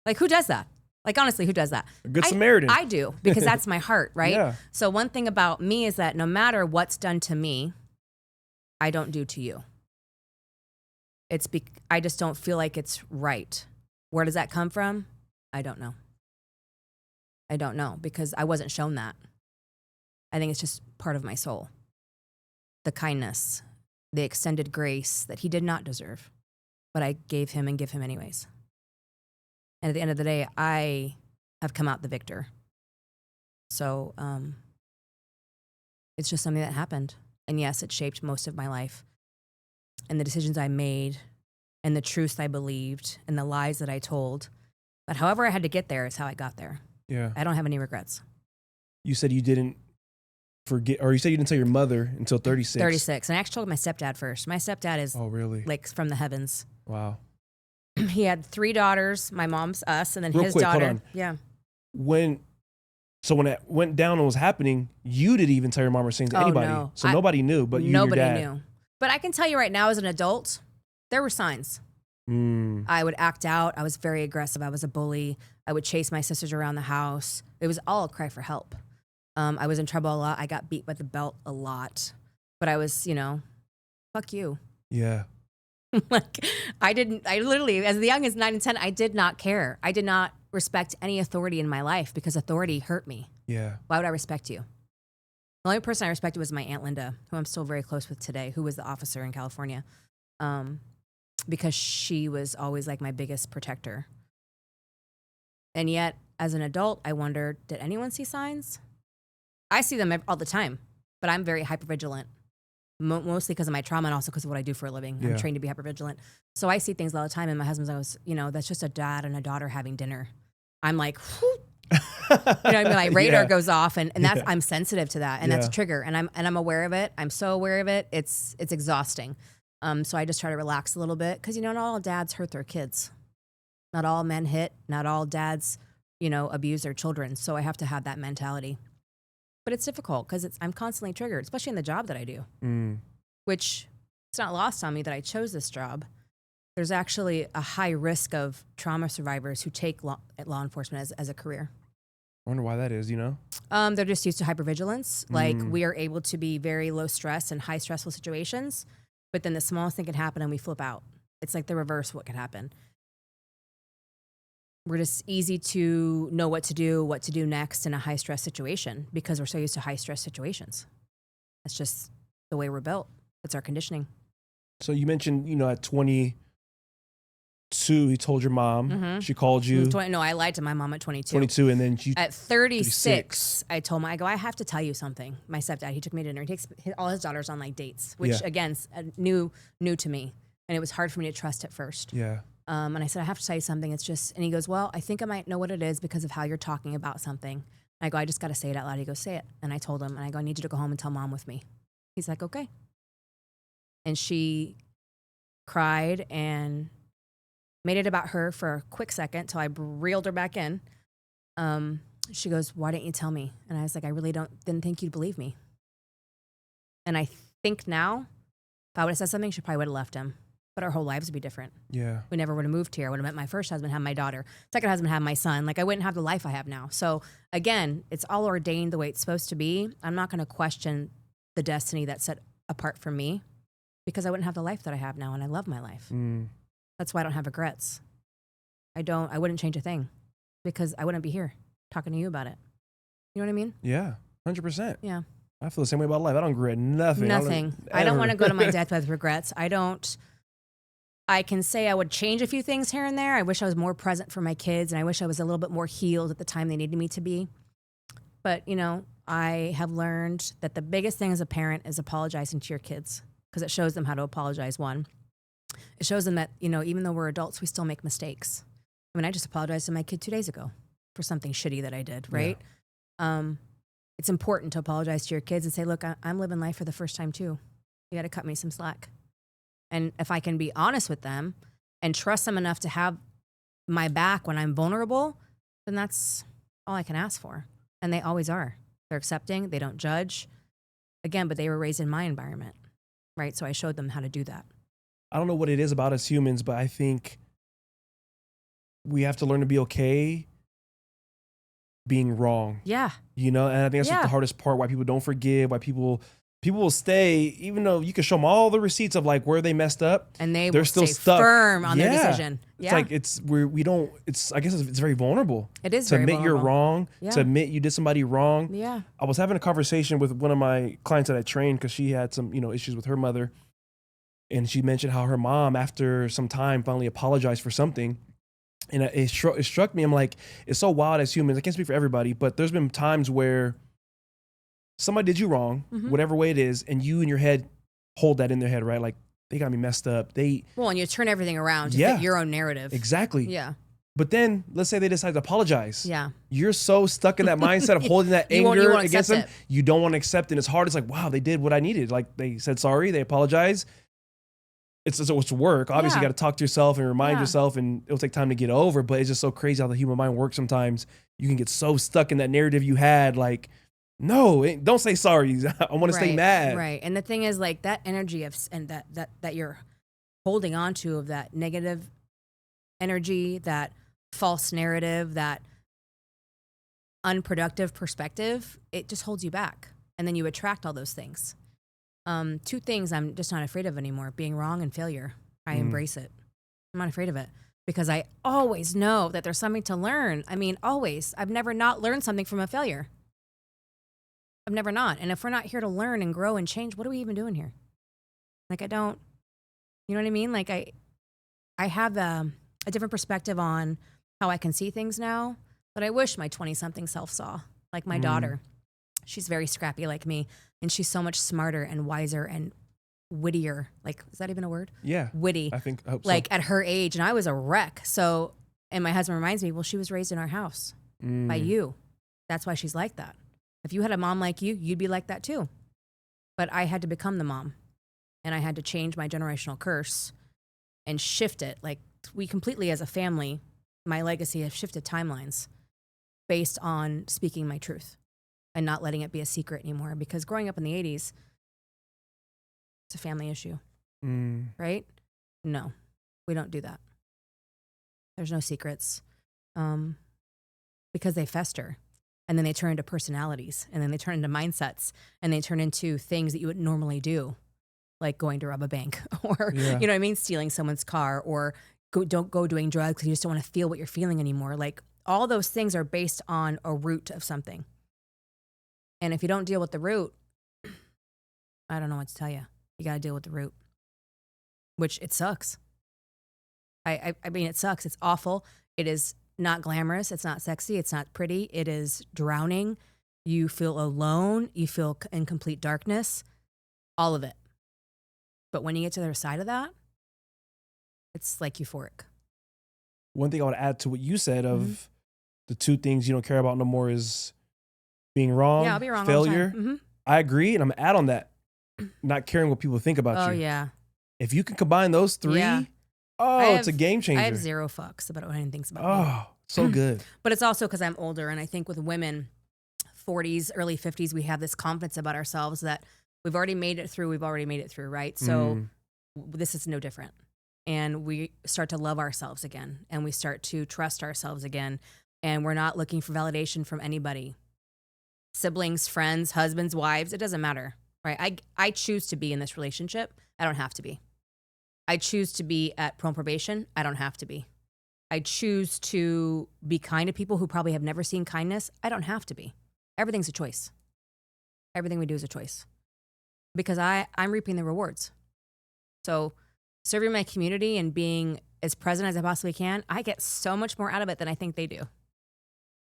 Like, who does that? Like, honestly, who does that? A good Samaritan. I do, because that's my heart, right? Yeah. So one thing about me is that no matter what's done to me, I don't do to you. I just don't feel like it's right. Where does that come from? I don't know. I don't know, because I wasn't shown that. I think it's just part of my soul. The kindness, the extended grace that he did not deserve, but I gave him and give him anyways. And at the end of the day, I have come out the victor. So it's just something that happened. And yes, it shaped most of my life. And the decisions I made and the truths I believed and the lies that I told. But however I had to get there is how I got there. Yeah. I don't have any regrets. You said you didn't forget, or you said you didn't tell your mother until 36. 36. And I actually told my stepdad first. My stepdad is really? Like from the heavens. Wow. He had 3 daughters, my mom's, us, and then Real his quick, daughter. hold on. Yeah. When it went down and was happening, you didn't even tell your mom or saying to anybody. No. So nobody knew, but you nobody and your dad. knew. But I can tell you right now, as an adult, there were signs. I would act out. I was very aggressive. I was a bully. I would chase my sisters around the house. It was all a cry for help. I was in trouble a lot. I got beat by the belt a lot. But I was, fuck you. Yeah. Like, I literally, as young as 9 and 10, I did not care. I did not respect any authority in my life because authority hurt me. Yeah. Why would I respect you? The only person I respected was my Aunt Linda, who I'm still very close with today, who was the officer in California, because she was always like my biggest protector. And yet, as an adult, I wondered, did anyone see signs? I see them all the time, but I'm very hypervigilant. Mostly because of my trauma and also because of what I do for a living. Yeah. I'm trained to be hypervigilant. So I see things all the time. And my husband's always, that's just a dad and a daughter having dinner. I'm like, my radar goes off, and that's I'm sensitive to that, and that's a trigger, and I'm aware of it. I'm so aware of it. It's exhausting. So I just try to relax a little bit, because not all dads hurt their kids, not all men hit, not all dads abuse their children. So I have to have that mentality. But it's difficult because I'm constantly triggered, especially in the job that I do, which it's not lost on me that I chose this job. There's actually a high risk of trauma survivors who take law enforcement as a career. I wonder why that is, They're just used to hypervigilance. Like, we are able to be very low stress in high stressful situations, but then the smallest thing can happen and we flip out. It's like the reverse of what could happen. We're just easy to know what to do next in a high stress situation because we're so used to high stress situations. That's just the way we're built. It's our conditioning. So you mentioned, at 22, you told your mom. She called you. I lied to my mom at 22. 22, and then at 36, I told I I have to tell you something. My stepdad, he took me to dinner. He takes all his daughters on like dates, which again, new to me. And it was hard for me to trust at first. Yeah. And I said, I have to tell you something. It's just, and he goes, well, I think I might know what it is because of how you're talking about something. And I go, I just got to say it out loud. He goes, say it. And I told him, and I go, I need you to go home and tell mom with me. He's like, okay. And she cried and made it about her for a quick second till I reeled her back in. She goes, why didn't you tell me? And I was like, I really didn't think you'd believe me. And I think now, if I would have said something, she probably would have left him. But our whole lives would be different. Yeah. We never would have moved here. I would have met my first husband, had my daughter. Second husband, had my son. Like, I wouldn't have the life I have now. So again, it's all ordained the way it's supposed to be. I'm not going to question the destiny that's set apart from me because I wouldn't have the life that I have now, and I love my life. That's why I don't have regrets. I wouldn't change a thing because I wouldn't be here talking to you about it. You know what I mean? Yeah, 100%. Yeah. I feel the same way about life. I don't regret nothing. Nothing. I don't want to go to my death with regrets. I can say I would change a few things here and there. I wish I was more present for my kids, and I wish I was a little bit more healed at the time they needed me to be. But, I have learned that the biggest thing as a parent is apologizing to your kids because it shows them how to apologize, one. It shows them that, even though we're adults, we still make mistakes. I mean, I just apologized to my kid 2 days ago for something shitty that I did, right? Yeah. It's important to apologize to your kids and say, look, I'm living life for the first time too. You got to cut me some slack. And if I can be honest with them and trust them enough to have my back when I'm vulnerable, then that's all I can ask for. And they always are. They're accepting. They don't judge. Again, but they were raised in my environment, right? So I showed them how to do that. I don't know what it is about us humans, but I think we have to learn to be okay being wrong. Yeah. And I think that's like the hardest part, why people don't forgive, why people will stay, even though you can show them all the receipts of like where they messed up, and they're still stay stuck firm on their decision. It's like I guess it's very vulnerable. It is to very admit vulnerable. you're wrong, to admit you did somebody wrong. Yeah. I was having a conversation with one of my clients that I trained because she had some, issues with her mother. And she mentioned how her mom, after some time, finally apologized for something. And it struck me. I'm like, it's so wild as humans. I can't speak for everybody, but there's been times where somebody did you wrong, whatever way it is, and you in your head hold that in their head, right? Like, they got me messed up. And you turn everything around to fit your own narrative. Exactly. Yeah. But then, let's say they decide to apologize. Yeah. You're so stuck in that mindset of holding that anger you won't against them. it. You don't want to accept it. And it's hard. It's like, wow, they did what I needed. Like, they said sorry, they apologized. It's work. Obviously, you got to talk to yourself and remind yourself, and it'll take time to get over. But it's just so crazy how the human mind works sometimes. You can get so stuck in that narrative you had, like, no, don't say sorry. I want to stay mad. Right. And the thing is, like, that energy that you're holding on to, of that negative energy, that false narrative, that unproductive perspective, it just holds you back. And then you attract all those things. 2 things I'm just not afraid of anymore: being wrong and failure. I embrace it. I'm not afraid of it because I always know that there's something to learn. I mean, always. I've never not learned something from a failure. I've never not. And if we're not here to learn and grow and change, what are we even doing here? Like, I don't, you know what I mean? Like, I have a different perspective on how I can see things now that I wish my 20-something self saw. Like my daughter, she's very scrappy like me, and she's so much smarter and wiser and wittier. Like, is that even a word? Yeah. Witty. I hope so. Like, at her age, and I was a wreck. So, and my husband reminds me, well, she was raised in our house by you. That's why she's like that. If you had a mom like you, you'd be like that too. But I had to become the mom, and I had to change my generational curse and shift it. Like, we completely, as a family, my legacy has shifted timelines based on speaking my truth and not letting it be a secret anymore. Because growing up in the 80s, it's a family issue, right? No, we don't do that. There's no secrets because they fester. And then they turn into personalities, and then they turn into mindsets, and they turn into things that you would normally do, like going to rob a bank or, you know what I mean, stealing someone's car, or don't go doing drugs because you just don't want to feel what you're feeling anymore. Like, all those things are based on a root of something. And if you don't deal with the root, I don't know what to tell you. You got to deal with the root, which it sucks. I mean, it sucks. It's awful. It is not glamorous. It's not sexy. It's not pretty. It is drowning. You feel alone. You feel in complete darkness. All of it. But when you get to the other side of that, it's like euphoric. One thing I would add to what you said of the 2 things you don't care about no more is being wrong, I'll be wrong failure. all the time. I agree, and I'm gonna add on that, not caring what people think about you. Oh, yeah. If you can combine those 3, it's a game changer. I have 0 fucks about what anyone thinks about me. Oh, so good. But it's also because I'm older, and I think with women, 40s, early 50s, we have this confidence about ourselves that we've already made it through, right? So this is no different. And we start to love ourselves again, and we start to trust ourselves again, and we're not looking for validation from anybody. Siblings, friends, husbands, wives, it doesn't matter, right? I choose to be in this relationship. I don't have to be. I choose to be at probation. I don't have to be. I choose to be kind to people who probably have never seen kindness. I don't have to be. Everything's a choice. Everything we do is a choice. Because I'm reaping the rewards. So serving my community and being as present as I possibly can, I get so much more out of it than I think they do.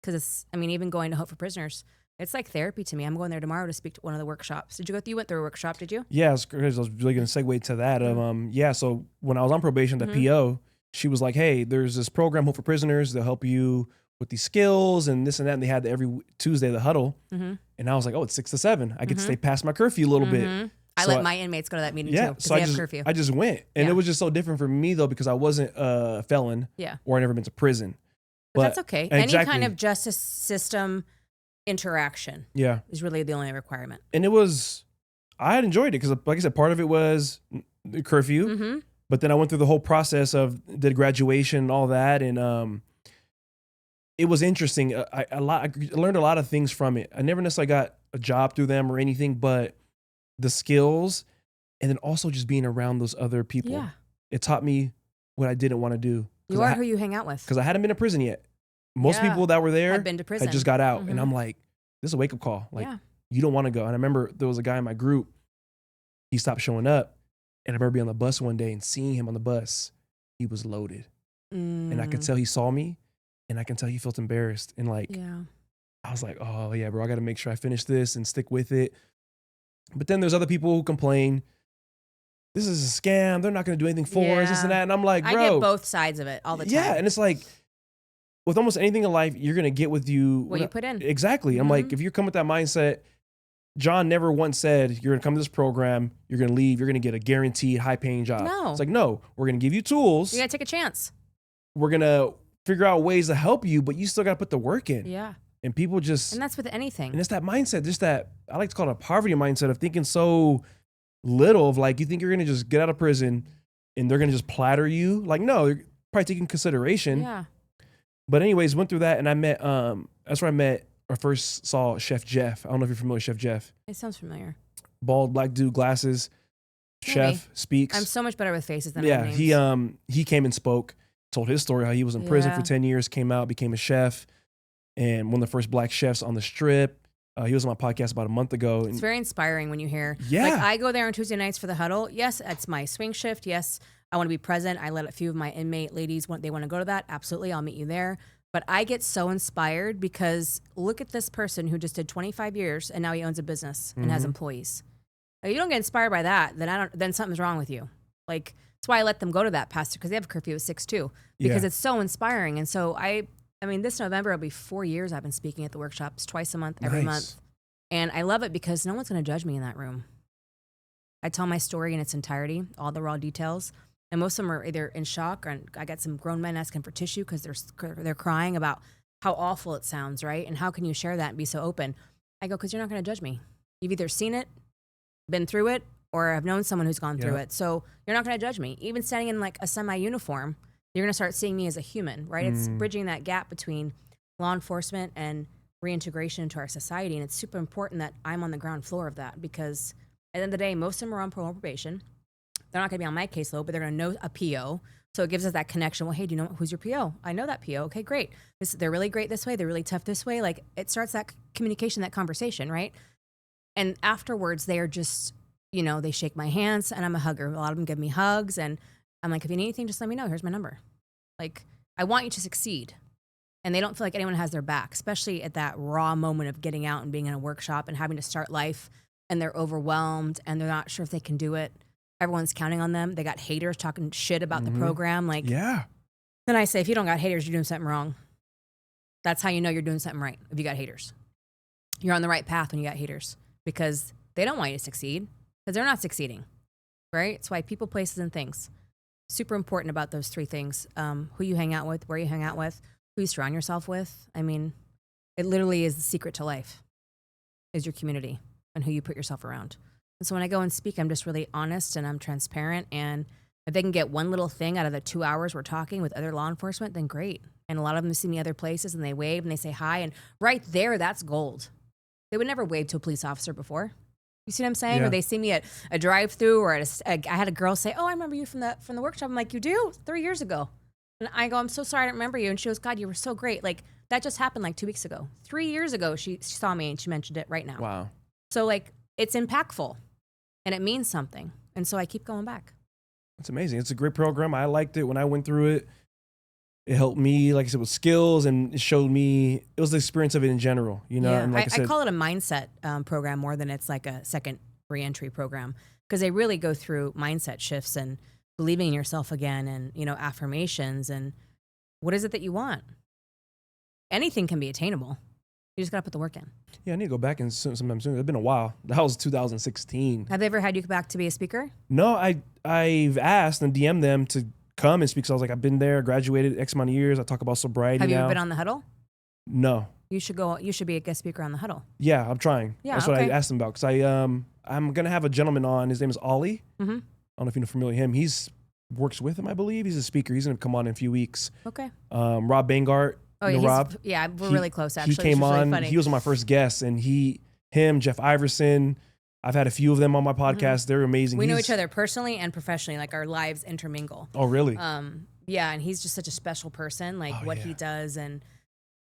Because even going to Hope for Prisoners, it's like therapy to me. I'm going there tomorrow to speak to one of the workshops. You went through a workshop, did you? Yeah, I was really going to segue to that. So when I was on probation, the PO, she was like, hey, there's this program, Hope for Prisoners. They'll help you with these skills and this and that. And they had every Tuesday, the huddle. And I was like, oh, it's 6 to 7. I get to stay past my curfew a little bit. I let my inmates go to that meeting too, because they have curfew. I just went. And it was just so different for me, though, because I wasn't a felon or I never been to prison. But that's okay. Exactly. Any kind of justice system interaction is really the only requirement. And I had enjoyed it because, like I said, part of it was the curfew. But then I went through the whole process of the graduation and all that. And it was interesting. I learned a lot of things from it. I never necessarily got a job through them or anything, but the skills and then also just being around those other people. Yeah. It taught me what I didn't want to do. You are who you hang out with. Because I hadn't been to prison yet. Most people that were there had been to prison. had just got out. And I'm like, this is a wake-up call. Like, you don't want to go. And I remember there was a guy in my group. He stopped showing up. And I remember being on the bus one day and seeing him on the bus. He was loaded. And I could tell he saw me. And I can tell he felt embarrassed. And like, I was like, oh yeah, bro, I got to make sure I finish this and stick with it. But then there's other people who complain, this is a scam. They're not going to do anything for us, this and that. And I'm like, bro. I get both sides of it all the time. Yeah. And it's like, with almost anything in life, you're going to get with you. What you put in. Exactly. I'm like, if you come with that mindset, John never once said, you're going to come to this program, you're going to leave, you're going to get a guaranteed high paying job. No. It's like, no, we're going to give you tools. You got to take a chance. We're going to figure out ways to help you, but you still got to put the work in. Yeah. And people just. And that's with anything. And it's that mindset, just that, I like to call it a poverty mindset of thinking so little of like, you think you're going to just get out of prison and they're going to just platter you. Like, no, you're probably taking consideration. Yeah. But anyways, went through that and I met, that's where I met or first saw Chef Jeff. I don't know if you're familiar with Chef Jeff. It sounds familiar. Bald black dude, glasses, Maybe. chef, speaks. I'm so much better with faces than names. He came and spoke, told his story, how he was in prison for 10 years, came out, became a chef, and one of the first black chefs on the Strip. He was on my podcast about a month ago. It's very inspiring when you hear, yeah. Like I go there on Tuesday nights for the huddle. Yes, that's my swing shift. Yes, I want to be present. I let a few of my inmate ladies, they want to go to that. Absolutely, I'll meet you there. But I get so inspired because look at this person who just did 25 years and now he owns a business and has employees. If you don't get inspired by that, then something's wrong with you. Like, that's why I let them go to that, Pastor, because they have a curfew at 6 too. Because it's so inspiring. And so I mean, this November will be 4 years I've been speaking at the workshops, twice a month, every month. And I love it because no one's going to judge me in that room. I tell my story in its entirety, all the raw details. And most of them are either in shock or I got some grown men asking for tissue because they're crying about how awful it sounds, right? And how can you share that and be so open? I go, because you're not going to judge me. You've either seen it, been through it, or have known someone who's gone through it. So you're not going to judge me. Even standing in like a semi-uniform, you're going to start seeing me as a human, right? It's bridging that gap between law enforcement and reintegration into our society. And it's super important that I'm on the ground floor of that because at the end of the day, most of them are on parole probation. They're not going to be on my caseload, but they're going to know a PO. So it gives us that connection. Well, hey, do you know who's your PO? I know that PO. Okay, great. They're really great this way. They're really tough this way. Like it starts that communication, that conversation, right? And afterwards, they are just, they shake my hands and I'm a hugger. A lot of them give me hugs. And I'm like, if you need anything, just let me know. Here's my number. Like, I want you to succeed. And they don't feel like anyone has their back, especially at that raw moment of getting out and being in a workshop and having to start life. And they're overwhelmed and they're not sure if they can do it. Everyone's counting on them. They got haters talking shit about the program. Like, then I say, if you don't got haters, you're doing something wrong. That's how you know you're doing something right. If you got haters, you're on the right path when you got haters because they don't want you to succeed because they're not succeeding, right? It's why people, places, and things. Super important about those three things. Who you hang out with, where you hang out with, who you surround yourself with. I mean, it literally is the secret to life is your community and who you put yourself around. And so when I go and speak, I'm just really honest and I'm transparent. And if they can get one little thing out of the 2 hours we're talking with other law enforcement, then great. And a lot of them see me other places and they wave and they say hi. And right there, that's gold. They would never wave to a police officer before. You see what I'm saying? Yeah. Or they see me at a drive-through or I had a girl say, oh, I remember you from the workshop. I'm like, you do? 3 years ago. And I go, I'm so sorry I don't remember you. And she goes, God, you were so great. Like that just happened like 2 weeks ago. 3 years ago, she saw me and she mentioned it right now. Wow. So like it's impactful. And it means something. And so I keep going back. It's amazing. It's a great program. I liked it when I went through it. It helped me, like I said, with skills and it showed me, it was the experience of it in general, Yeah. And like I said, I call it a mindset program more than it's like a second reentry program because they really go through mindset shifts and believing in yourself again and, affirmations and what is it that you want? Anything can be attainable. You just got to put the work in. Yeah, I need to go back and sometime soon. It's been a while. That was 2016. Have they ever had you back to be a speaker? No, I've asked and DM'd them to come and speak. So I was like, I've been there, graduated X amount of years. I talk about sobriety Have you now. ever been on the huddle? No. You should go. You should be a guest speaker on the huddle. Yeah, I'm trying. Yeah, That's what I asked them about. Because I'm going to have a gentleman on. His name is Ollie. Mm-hmm. I don't know if you're familiar with him. He's works with him, I believe. He's a speaker. He's going to come on in a few weeks. Okay. Rob Bangart Oh, you know, yeah, Rob. we're really close, actually. He came which is really on. funny. He was my first guest, and him, Jeff Iverson. I've had a few of them on my podcast. They're amazing. We know each other personally and professionally. Like, our lives intermingle. Oh, really? Yeah, and he's just such a special person. Like, what he does, and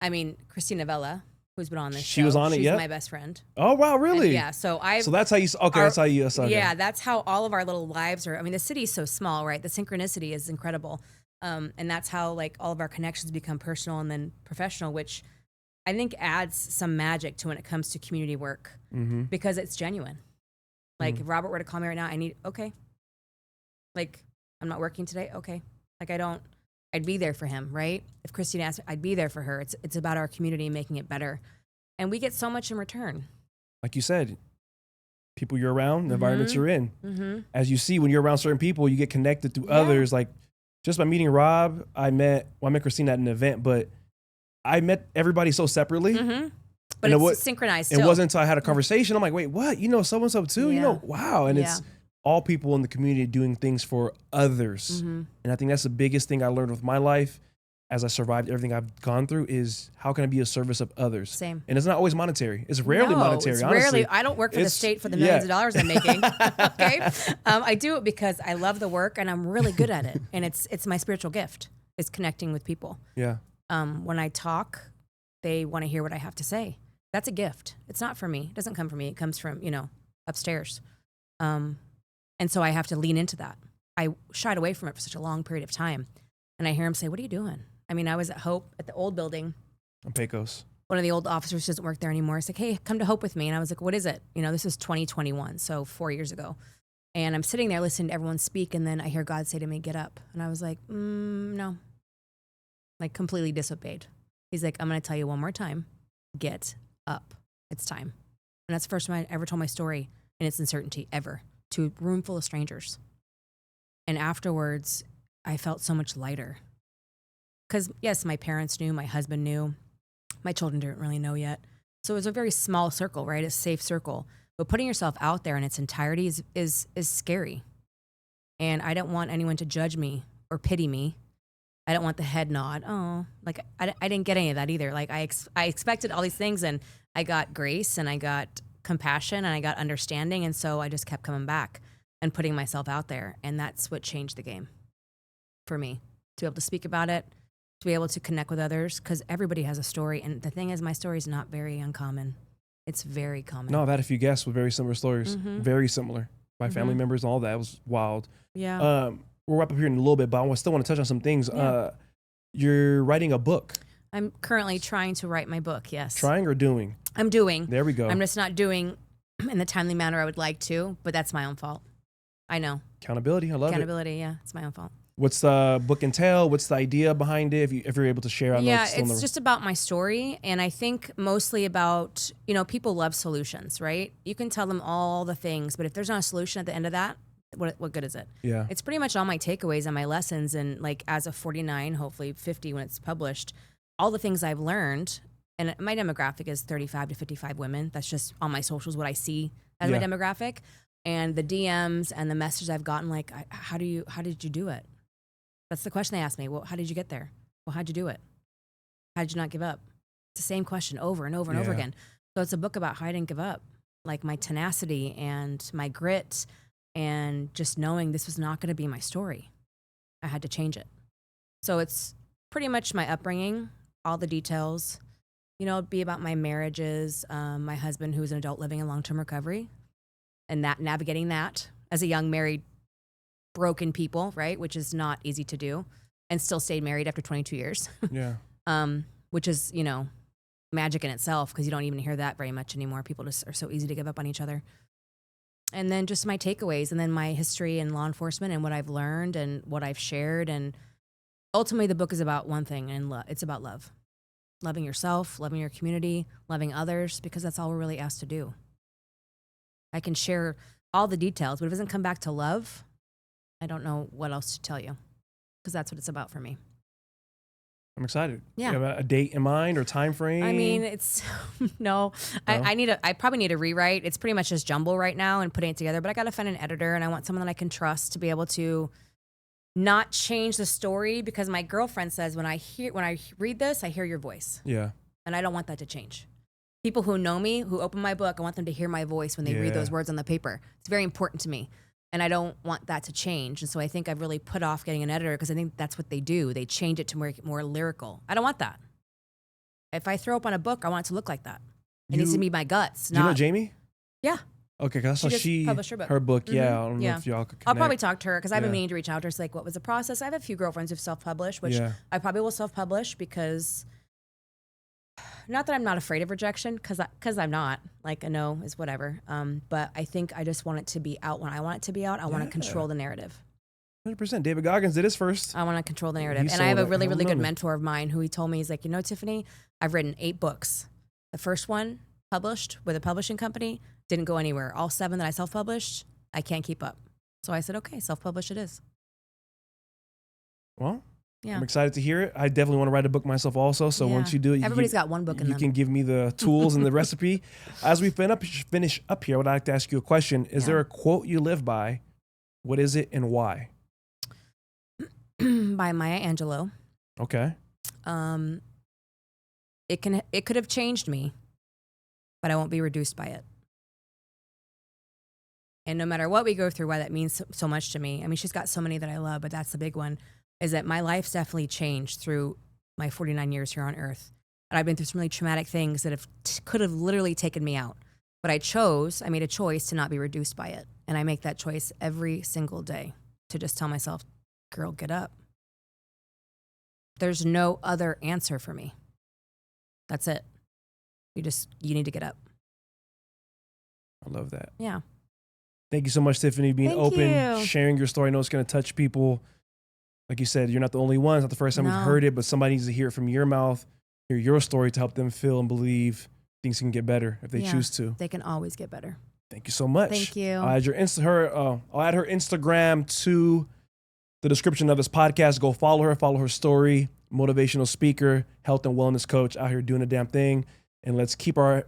I mean, Christina Vela, who's been on this show. She was on it, She's yeah? my best friend. Oh, wow, really? And yeah, so that's how you, okay, that's how you, yeah, that's how all of our little lives are. I mean, the city's so small, right? The synchronicity is incredible. And that's how, like, all of our connections become personal and then professional, which I think adds some magic to when it comes to community work because it's genuine. Like, if Robert were to call me right now, okay. Like, I'm not working today, okay. Like, I'd be there for him, right? If Christine asked me, I'd be there for her. It's about our community and making it better. And we get so much in return. Like you said, people you're around, the environments you're in. Mm-hmm. As you see, when you're around certain people, you get connected through others. Like, just by meeting Rob, I met Christine at an event, but I met everybody so separately. But it's synchronized still. It wasn't until I had a conversation. I'm like, wait, what? You know so-and-so too? You know, wow. And it's all people in the community doing things for others. And I think that's the biggest thing I learned with my life as I survived everything I've gone through is how can I be a service of others? Same. And it's not always monetary. It's rarely monetary, honestly. Rarely. I don't work for the state for the millions of dollars I'm making. Okay. I do it because I love the work and I'm really good at it. And it's my spiritual gift. It's connecting with people. Yeah. When I talk, they want to hear what I have to say. That's a gift. It's not for me. It doesn't come from me. It comes from, upstairs. And so I have to lean into that. I shied away from it for such a long period of time. And I hear him say, what are you doing? I mean, I was at Hope at the old building. On Pecos. One of the old officers doesn't work there anymore. He's like, hey, come to Hope with me. And I was like, what is it? This is 2021, so 4 years ago. And I'm sitting there listening to everyone speak. And then I hear God say to me, get up. And I was like, no. Like, completely disobeyed. He's like, I'm going to tell you one more time. Get up. It's time. And that's the first time I ever told my story in its uncertainty ever to a room full of strangers. And afterwards, I felt so much lighter. Because, yes, my parents knew, my husband knew, my children didn't really know yet. So it was a very small circle, right? A safe circle. But putting yourself out there in its entirety is scary. And I don't want anyone to judge me or pity me. I don't want the head nod. Oh, like I didn't get any of that either. Like I expected all these things, and I got grace and I got compassion and I got understanding. And so I just kept coming back and putting myself out there. And that's what changed the game for me, to be able to speak about it, to be able to connect with others, because everybody has a story. And the thing is, my story is not very uncommon. It's very common. No, I've had a few guests with very similar stories. Very similar. My family members and all that. It was wild. Yeah. We'll wrap up here in a little bit, but I still want to touch on some things. Yeah. You're writing a book. I'm currently trying to write my book, yes. Trying or doing? I'm doing. There we go. I'm just not doing in the timely manner I would like to, but that's my own fault. I know. Accountability, I love Accountability, yeah. It's my own fault. What's the book entail? What's the idea behind it? If you're able to share, it's just about my story, and I think mostly about, people love solutions, right? You can tell them all the things, but if there's not a solution at the end of that, what good is it? Yeah. It's pretty much all my takeaways and my lessons, and like as of 49, hopefully 50 when it's published, all the things I've learned, and my demographic is 35 to 55 women. That's just on my socials, what I see as my demographic, and the DMs and the messages I've gotten, like, how did you do it? That's the question they ask me. Well, how did you get there? Well, how'd you do it? How did you not give up? It's the same question over and over and over again. So it's a book about how I didn't give up, like my tenacity and my grit, and just knowing this was not going to be my story. I had to change it. So it's pretty much my upbringing, all the details. It'd be about my marriages, my husband who's an adult living in long-term recovery, and that navigating that as a young married broken people, right? Which is not easy to do, and still stayed married after 22 years. Yeah. Which is, magic in itself, because you don't even hear that very much anymore. People just are so easy to give up on each other. And then just my takeaways, and then my history in law enforcement and what I've learned and what I've shared. And ultimately the book is about one thing, and it's about love. Loving yourself, loving your community, loving others, because that's all we're really asked to do. I can share all the details, but if it doesn't come back to love, I don't know what else to tell you, because that's what it's about for me. I'm excited. Yeah. You have a date in mind or time frame? I mean, it's no. I probably need a rewrite. It's pretty much just jumble right now and putting it together. But I got to find an editor, and I want someone that I can trust to be able to not change the story because my girlfriend says when I read this, I hear your voice. Yeah. And I don't want that to change. People who know me, who open my book, I want them to hear my voice when they read those words on the paper. It's very important to me. And I don't want that to change. And so I think I've really put off getting an editor because I think that's what they do. They change it to make it more lyrical. I don't want that. If I throw up on a book, I want it to look like that. It needs to be my guts. Do you know Jamie? Yeah. Okay, because she published her book. Her book, yeah. I don't know if y'all could connect. I'll probably talk to her because I've been meaning to reach out to her. It's like, what was the process? I have a few girlfriends who've self-published, which I probably will self-publish because, not that I'm not afraid of rejection, because I'm not. Like, a no is whatever. But I think I just want it to be out when I want it to be out. I want to control the narrative. 100%. David Goggins did his first. I want to control the narrative. And I have a really, really good mentor of mine who he told me, he's like, Tiffany, I've written 8 books. The first one published with a publishing company didn't go anywhere. All 7 that I self-published, I can't keep up. So I said, okay, self-publish it is. Well, I'm excited to hear it. I definitely want to write a book myself also. So once you do it, everybody's got one book in them. You can give me the tools and the recipe. As we finish up here, I would like to ask you a question. Is there a quote you live by? What is it and why? By Maya Angelou. Okay. It could have changed me, but I won't be reduced by it. And no matter what we go through, why that means so much to me. I mean, she's got so many that I love, but that's the big one, is that my life's definitely changed through my 49 years here on earth. And I've been through some really traumatic things that could have literally taken me out. But I made a choice to not be reduced by it. And I make that choice every single day to just tell myself, girl, get up. There's no other answer for me. That's it. You need to get up. I love that. Yeah. Thank you so much, Tiffany, being open, sharing your story. I know it's going to touch people. Like you said, you're not the only one. It's not the first time we've heard it, but somebody needs to hear it from your mouth, hear your story to help them feel and believe things can get better if they choose to. They can always get better. Thank you so much. Thank you. I'll add her Instagram to the description of this podcast. Go follow her story. Motivational speaker, health and wellness coach, out here doing a damn thing. And let's keep our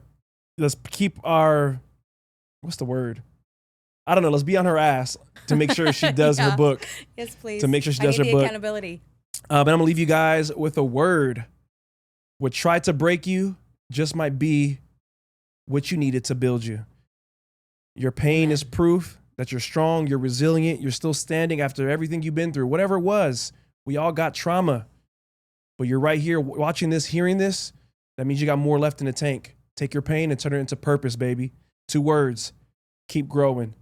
what's the word? I don't know. Let's be on her ass to make sure she does her book. Yes, please. To make sure she does her book. Accountability. But I'm going to leave you guys with a word. What tried to break you just might be what you needed to build you. Your pain is proof that you're strong, you're resilient, you're still standing after everything you've been through. Whatever it was, we all got trauma. But you're right here watching this, hearing this. That means you got more left in the tank. Take your pain and turn it into purpose, baby. 2 words. Keep growing.